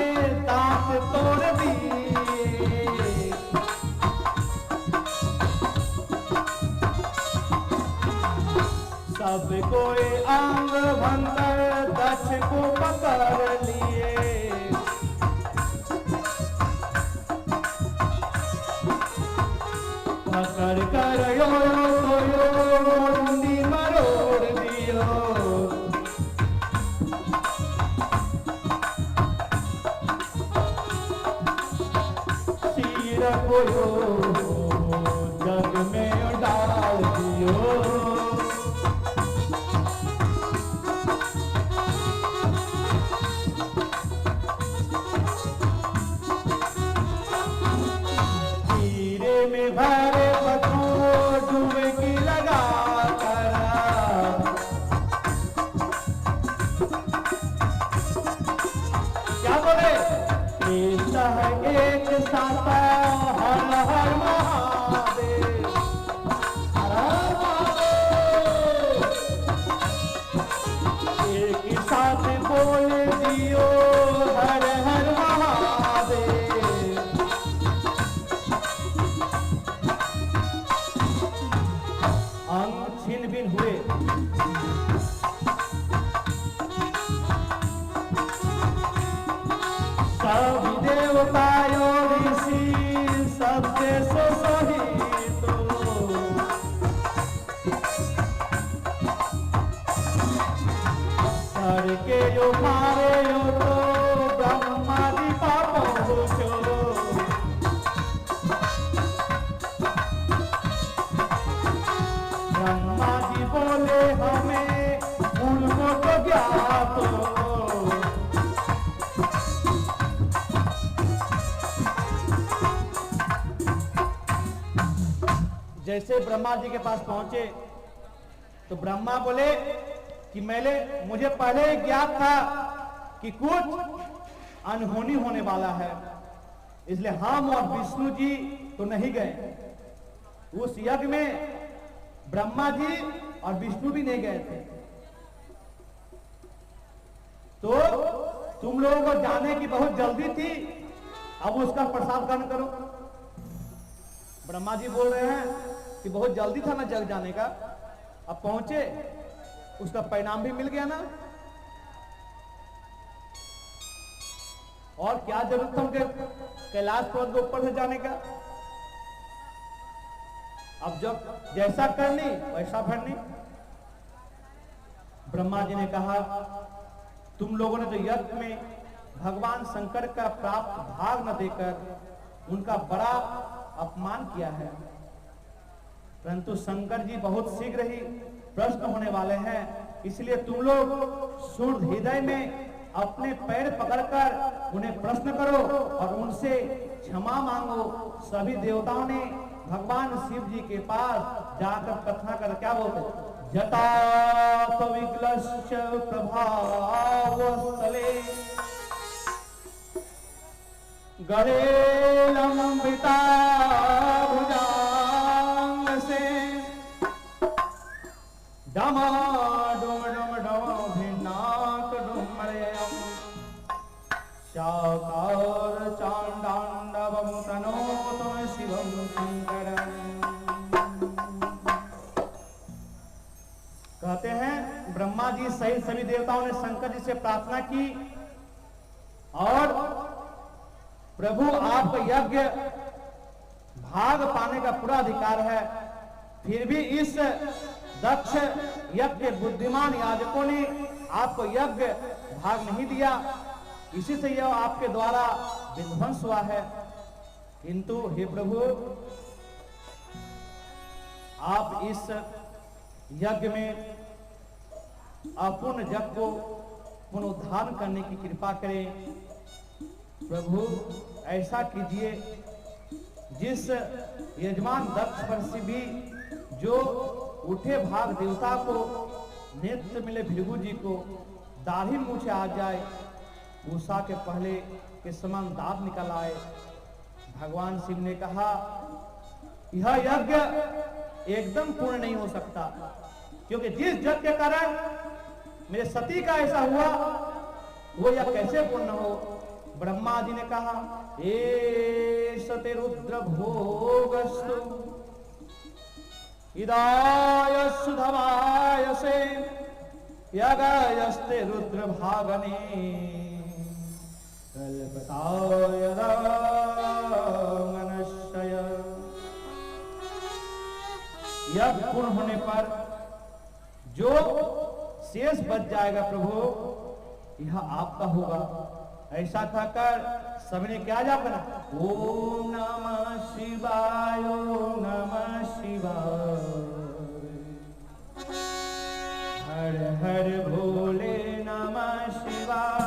दांत तोड़ दिए। सब कोई अंग भंगर दक्ष को पकड़ लिए। पकड़ कर यो मुंडी मरोड़ दियो। सिर को जग में डाल दियो। में भरे पत्थरों डुबकी लगा कर क्या बोले एक साथ हर हर महादेव, एक साथ बोल दियो हर हर महादेव। अंग छिन्न भिन्न हुए। सब देवताओं ऋषि सबसे सोहित करके जो मारे तो ब्रह्मा जी पापों को। ब्रह्मा जी बोले हमें उनको तो ज्ञात हो। जैसे ब्रह्मा जी के पास पहुंचे तो ब्रह्मा बोले कि मुझे पहले ही ज्ञात था कि कुछ अनहोनी होने वाला है, इसलिए हम और विष्णु जी तो नहीं गए। उस यज्ञ में ब्रह्मा जी और विष्णु भी नहीं गए थे। तो तुम लोगों को जाने की बहुत जल्दी थी, अब उसका प्रसाद ग्रहण करो। ब्रह्मा जी बोल रहे हैं कि बहुत जल्दी था ना जग जाने का, अब पहुंचे उसका परिणाम भी मिल गया ना, और क्या जरूरत था उनके कैलाश पर्वत के ऊपर से जाने का। अब जब जैसा करनी वैसा भरनी। ब्रह्मा जी ने कहा तुम लोगों ने तो यज्ञ में भगवान शंकर का प्राप्त भाग न देकर उनका बड़ा अपमान किया है, परंतु शंकर जी बहुत शीघ्र ही प्रश्न होने वाले हैं, इसलिए तुम लोग शुद्ध हृदय में अपने पैर पकड़कर उन्हें प्रश्न करो और उनसे क्षमा मांगो। सभी देवताओं ने भगवान शिव जी के पास जाकर कथा कर क्या बोलते, जटा विग्लश्च प्रभाव स्थले गरे लंबिता भुजांग से डमा डुम डुम डम भिन्नाक डुमरयम शाकार चांडांडवम तनोतम शिवम शंकरम। कहते हैं ब्रह्मा जी सहित सभी देवताओं ने शंकर जी से प्रार्थना की और प्रभु आपका यज्ञ भाग पाने का पूरा अधिकार है, फिर भी इस दक्ष यज्ञ के बुद्धिमान याजकों ने आपको यज्ञ भाग नहीं दिया, इसी से यह आपके द्वारा विध्वंस हुआ है। किंतु हे प्रभु, आप इस यज्ञ में अपूर्ण जग को पुनरुद्धार करने की कृपा करें। प्रभु ऐसा कीजिए जिस यजमान दक्ष पर से भी जो उठे भाग देवता को नेत्र मिले भृगु जी को दाढ़ी मूछे आ जाए, उषा के पहले के समान दांत निकल आए। भगवान शिव ने कहा यह यज्ञ एकदम पूर्ण नहीं हो सकता, क्योंकि जिस यज्ञ के कारण मेरे सती का ऐसा हुआ वो यह कैसे पूर्ण हो। ब्रह्मा जी ने कहा सते रुद्र भोगस्तु इदाय सुधवाय से यगायस्ते रुद्र भागने कल्पताय रामनश्चय। यज्ञ पूर्ण होने पर जो शेष बच जाएगा प्रभु यह आपका होगा। ऐसा कहकर सबने क्या जाप करा, ओम नमः शिवाय ओम नमः शिवाय हर हर भोले नमः शिवाय।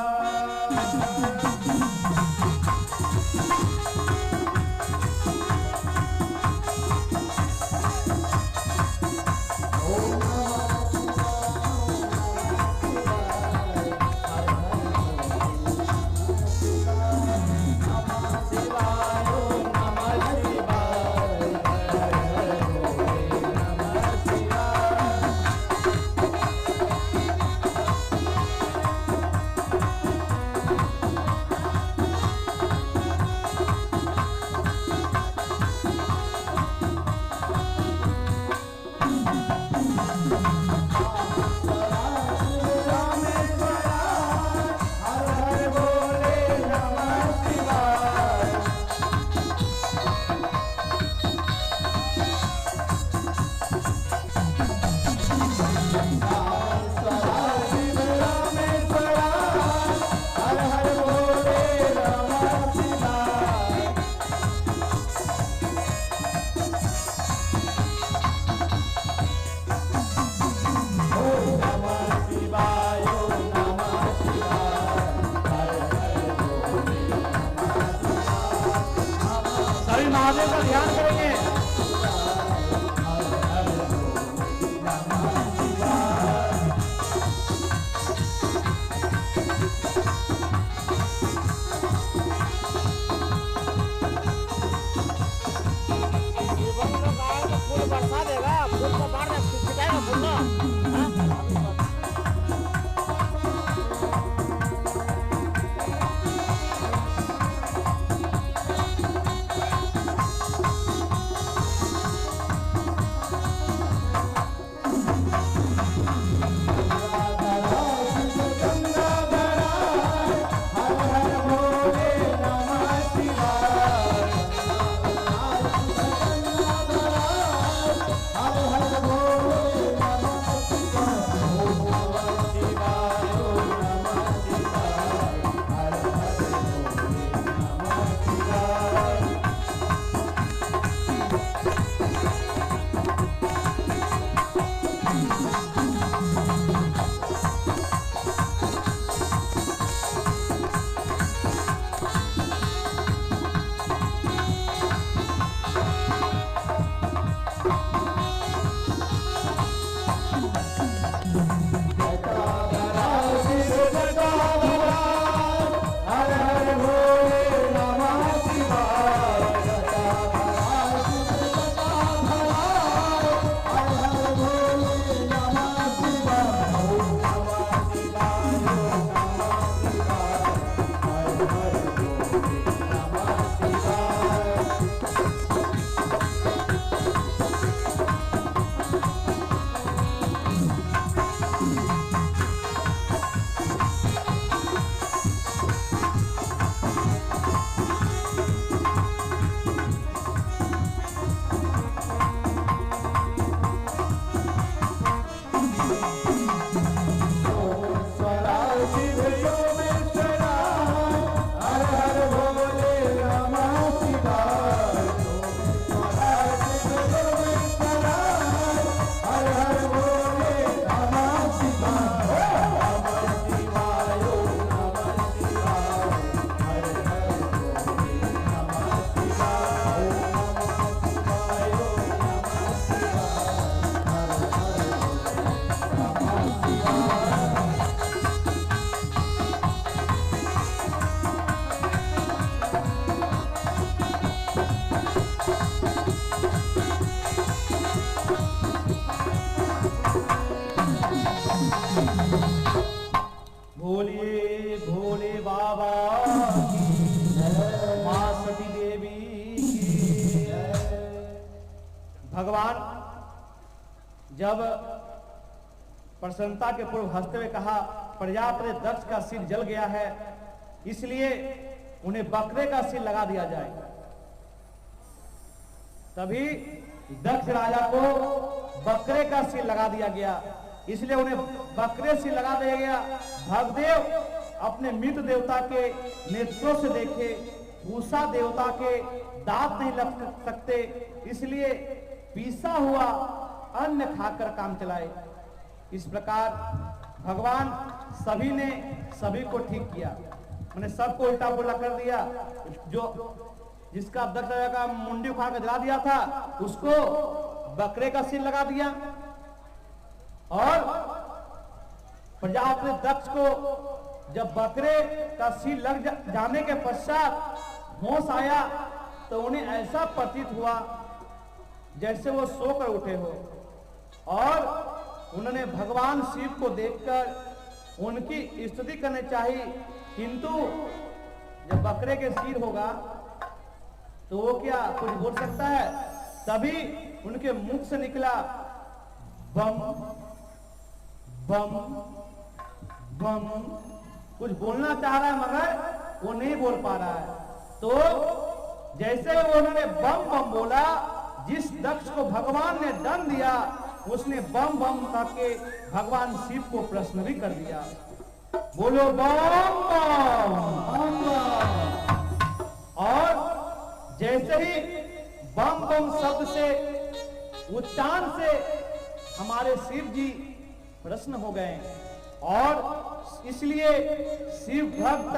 महादेव का ध्यान करेंगे। फूल बरसा देगा, फूल को बाढ़ में छिटाएगा फूल ना। भगवान जब प्रसन्नता के पूर्व हंसते हुए कहा, प्रजापति दक्ष का सिर जल गया है, इसलिए उन्हें बकरे का सिर लगा दिया जाए। तभी दक्ष राजा को बकरे का सिर लगा दिया गया, इसलिए उन्हें बकरे सिर लगा दिया गया। भगदेव अपने मित्र देवता के नेत्रों से देखे, पूषा देवता के दांत नहीं लग सकते, इसलिए पीसा हुआ अन्न खाकर काम चलाए। इस प्रकार भगवान सभी ने सभी को ठीक किया, मैंने सबको उल्टा पुल्टा कर दिया। जो जिसका दक्ष राजा का मुंडी उखाड़ कर जला दिया था, उसको बकरे का सिर लगा दिया। और प्रजापति दक्ष को जब बकरे का सिर लग जाने के पश्चात होश आया, तो उन्हें ऐसा प्रतीत हुआ जैसे वो सोकर उठे हो, और उन्होंने भगवान शिव को देखकर उनकी स्तुति करनी चाहिए, किंतु जब बकरे के सिर होगा तो वो क्या कुछ बोल सकता है? तभी उनके मुख से निकला बम बम बम। कुछ बोलना चाह रहा है मगर वो नहीं बोल पा रहा है। तो जैसे वो उन्होंने बम बम बोला, जिस दक्ष को भगवान ने दंड दिया, उसने बम बम करके भगवान शिव को प्रश्न भी कर दिया। बोलो बम बम। और जैसे ही बम बम शब्द से, उच्चारण से हमारे शिव जी प्रश्न हो गए, और इसलिए शिव भक्त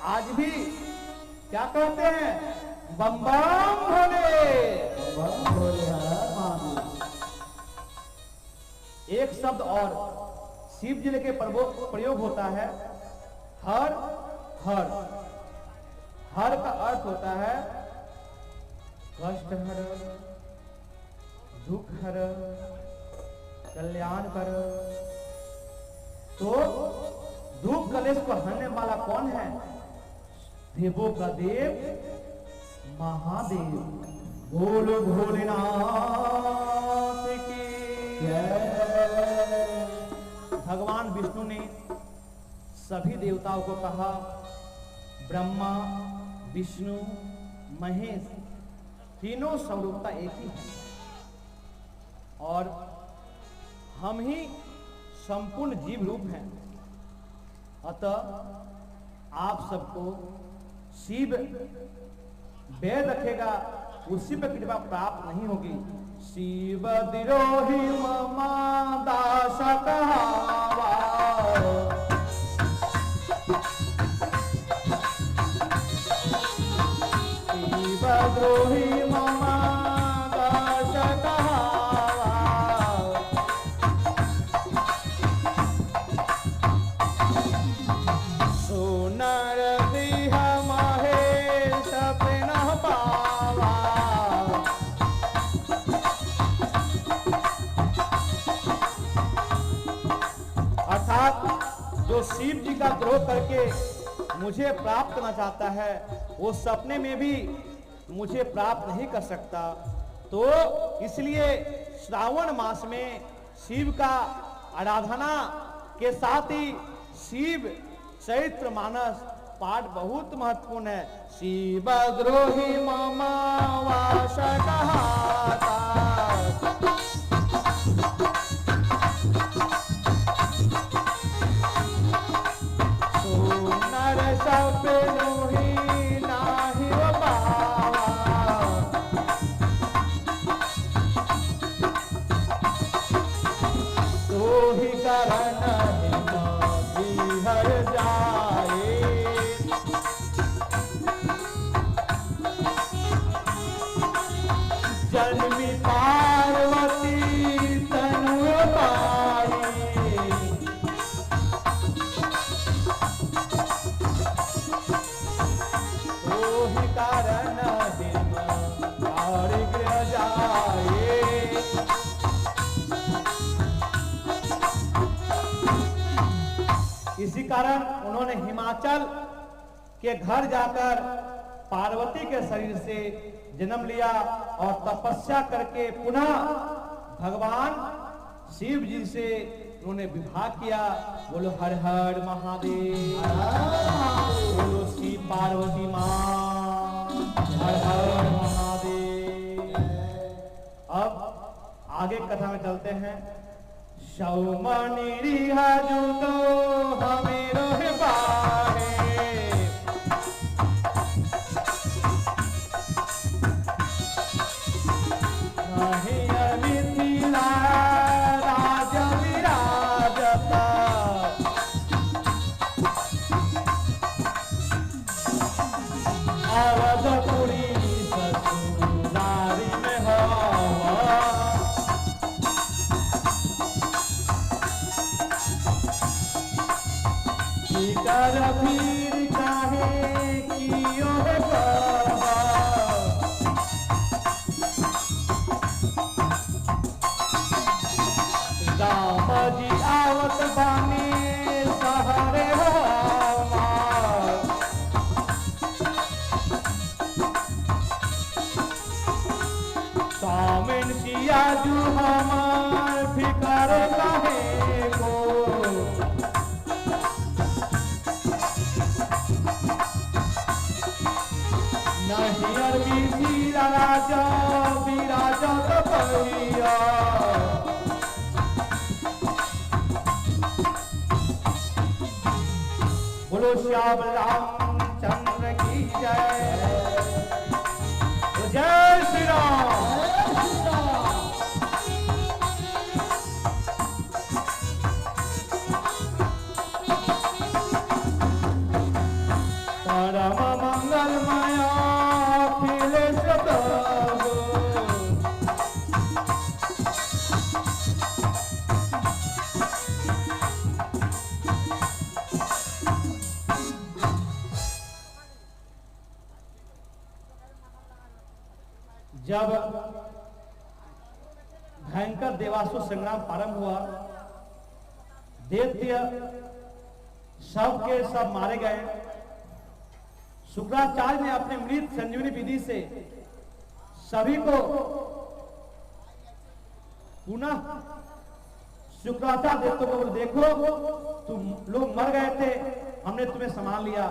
आज भी क्या कहते हैं? बम बम भोले। एक शब्द और शिव जी के प्रयोग होता है, हर हर। हर का अर्थ होता है कष्ट हर, दुख हर, कल्याण कर। तो दुख कलेश को हरने वाला कौन है? देवों का देव महादेव। बोलो भोलेनाथ की जय। भगवान विष्णु ने सभी देवताओं को कहा, ब्रह्मा, विष्णु, महेश, तीनों स्वरूपता एक ही है, और हम ही संपूर्ण जीव रूप हैं। अतः आप सबको शिव वेद रखेगा, उसी पर कृपा प्राप्त नहीं होगी। शिव दिरोहि ममा दास कहावा, शिव द्रोही ममा दास कहावा। सोनर देह महेश पिनह पावा, अर्थात जो शिव जी का द्रोह करके मुझे प्राप्त करना चाहता है, वो सपने में भी मुझे प्राप्त नहीं कर सकता। तो इसलिए श्रावण मास में शिव का आराधना के साथ ही शिव चैत्र मानस पाठ बहुत महत्वपूर्ण है। शिव द्रोही ममा वास कहाता, सोनर सपनोहि नाही पावा, तोहि करण हर जाए। जन्मी पार्वती तनु पाई, तोहि कारण हिम और गृह जाए। इसी कारण उन्होंने हिमाचल के घर जाकर पार्वती के शरीर से जन्म लिया और तपस्या करके पुनः भगवान शिव जी से उन्होंने विवाह किया। बोलो हर हर महादेव, बोलो श्री पार्वती मां, हर हर महादेव। अब आगे कथा में चलते हैं। सौमनी रिहाजू तो हमें रोहे बाहे, राजा विराजा तपैया, बोलो श्याम रामचंद्र की जय, जय श्री राम। परम मंगलमया जब भयंकर देवासुर संग्राम प्रारंभ हुआ, दैत्य सब के सब मारे गए। शुक्राचार्य ने अपने मृत संजीवनी विधि से सभी को पुनः शुक्राचार्य दैत्य को बोले, देखो तुम लोग मर गए थे, हमने तुम्हें संभाल लिया।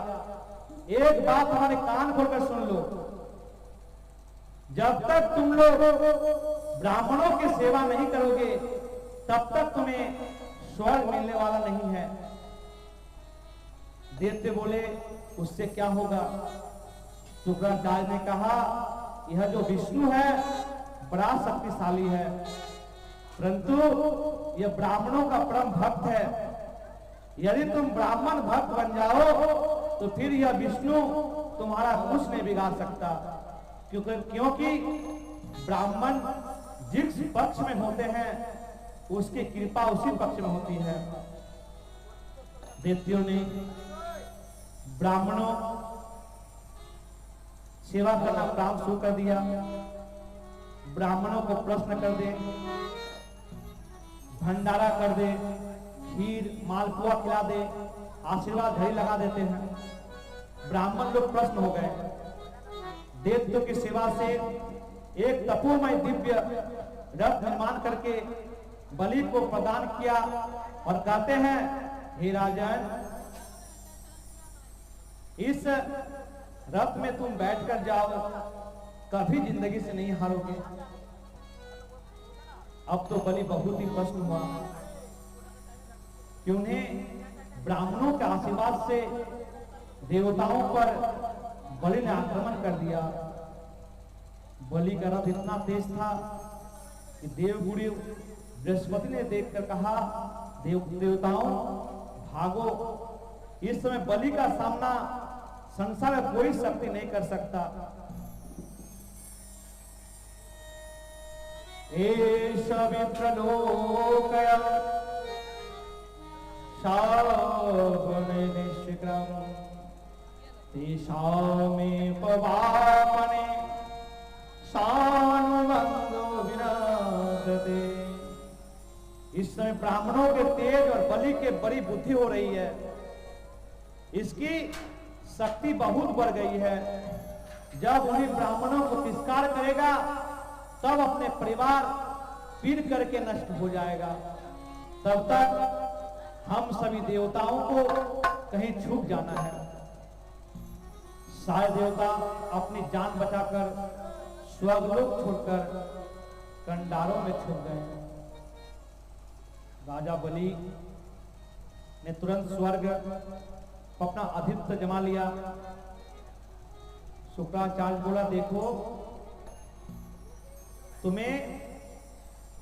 एक बात हमारे कान खोलकर सुन लो, जब तक तुम लोग ब्राह्मणों की सेवा नहीं करोगे तब तक तुम्हें स्वर्ग मिलने वाला नहीं है। दैत्य बोले, उससे क्या होगा? शुक्राचार्य ने कहा, यह जो विष्णु है बड़ा शक्तिशाली है, परंतु यह ब्राह्मणों का परम भक्त है। यदि तुम ब्राह्मण भक्त बन जाओ तो फिर यह विष्णु तुम्हारा कुछ नहीं बिगाड़ सकता, क्योंकि ब्राह्मण जिस पक्ष में होते हैं उसकी कृपा उसी पक्ष में होती है। दैत्यों ने ब्राह्मणों सेवा करना प्रारंभ शुरू कर दिया। ब्राह्मणों को प्रश्न कर दे, भंडारा कर दे, खीर मालपुआ खिला दे, आशीर्वाद घड़ी लगा देते हैं। ब्राह्मण लोग प्रश्न हो गए। दैत्यों की सेवा से एक तपोमय दिव्य रथ निर्माण करके बलि को प्रदान किया और कहते हैं, हे राजन, इस रथ में तुम बैठकर जाओ, कभी जिंदगी से नहीं हारोगे। अब तो बलि बहुत ही प्रश्न हुआ कि उन्हें ब्राह्मणों के आशीर्वाद से देवताओं पर बलि ने आक्रमण कर दिया। बलि का रथ इतना तेज था कि देवगुरु बृहस्पति ने देखकर कहा, देवताओं भागो, इस समय बलि का सामना संसार में कोई शक्ति नहीं कर सकता। एष विप्रलोकयं शावने निष्क्रम तेषामेव पावने सानुबंधो विनाशते। इस समय ब्राह्मणों के तेज और बलि के बड़ी बुद्धि हो रही है, इसकी शक्ति बहुत बढ़ गई है। जब उन्हीं ब्राह्मणों को तिरस्कार करेगा तब अपने परिवार पीड़ करके नष्ट हो जाएगा। तब तक हम सभी देवताओं को कहीं छूट जाना है। सारे देवता अपनी जान बचाकर स्वर्गलोक छोड़कर कंडारों में छुप गए। राजा बलि ने तुरंत स्वर्ग अपना आधिपत्य जमा लिया। शुक्राचार्य बोला, देखो तुम्हें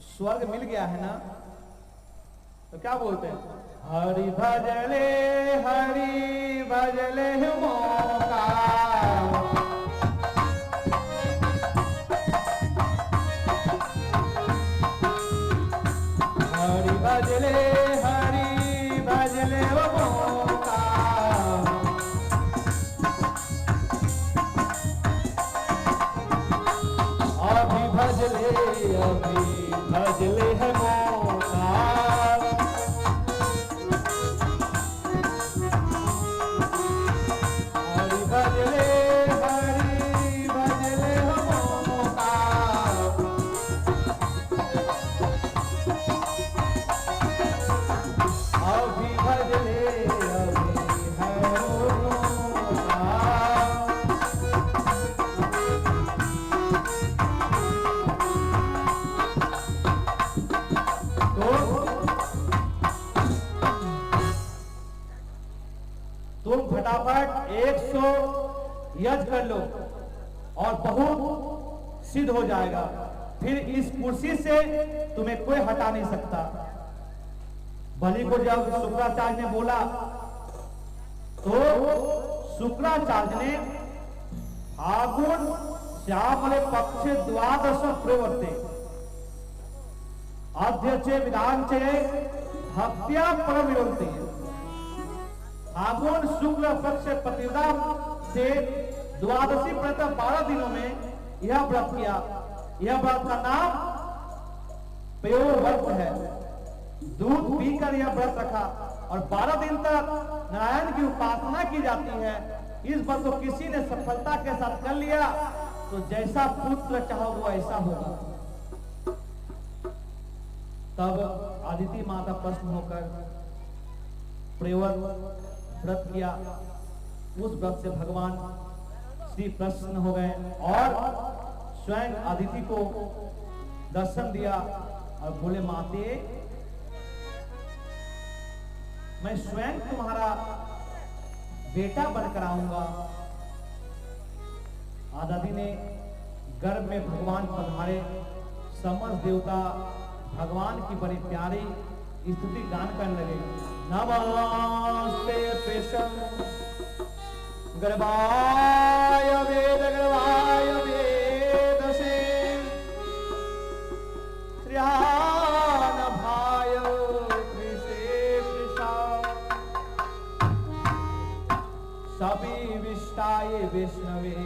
स्वर्ग मिल गया है ना, तो क्या बोलते हैं, हरि भजले मौका, हरि भजले वो मौका, अभी भजले है मौका, हरि भजले हो मौका, अभी भजले है मौका। तुम फटाफट 100 यज्ञ कर लो और बहुत सिद्ध हो जाएगा, फिर इस कुर्सी से तुम्हें कोई हटा नहीं सकता। बलि को जब शुक्राचार्य ने बोला तो शुक्राचार्य ने फागुन श्यामले पक्ष द्वादश प्रवर्ते अध्यक्ष विधान चे भक्त्या परम विरोधते। फागुन शुक्ल पक्ष प्रतिपदा से द्वादशी व्रत 12 दिनों में यह व्रत किया। यह व्रत का नाम पेय व्रत है। दूध पीकर यह व्रत रखा और 12 दिन तक नारायण की उपासना की जाती है। इस व्रत को किसी ने सफलता के साथ कर लिया तो जैसा पुत्र चाहो वो ऐसा होगा। तब आदिति माता प्रश्न होकर प्रयोग व्रत किया। उस व्रत से भगवान श्री प्रसन्न हो गए और स्वयं आदिति को दर्शन दिया और बोले, माते मैं स्वयं तुम्हारा बेटा बनकर आऊंगा। आदिति ने गर्भ में भगवान पधारे। समस्त देवता भगवान की बड़ी प्यारी स्तुति गान करने लगे। नमस्ते पेशम गर्भाय वेदसे श्रियान भाय कृषे कृषा सभी विष्टाय विष्णवे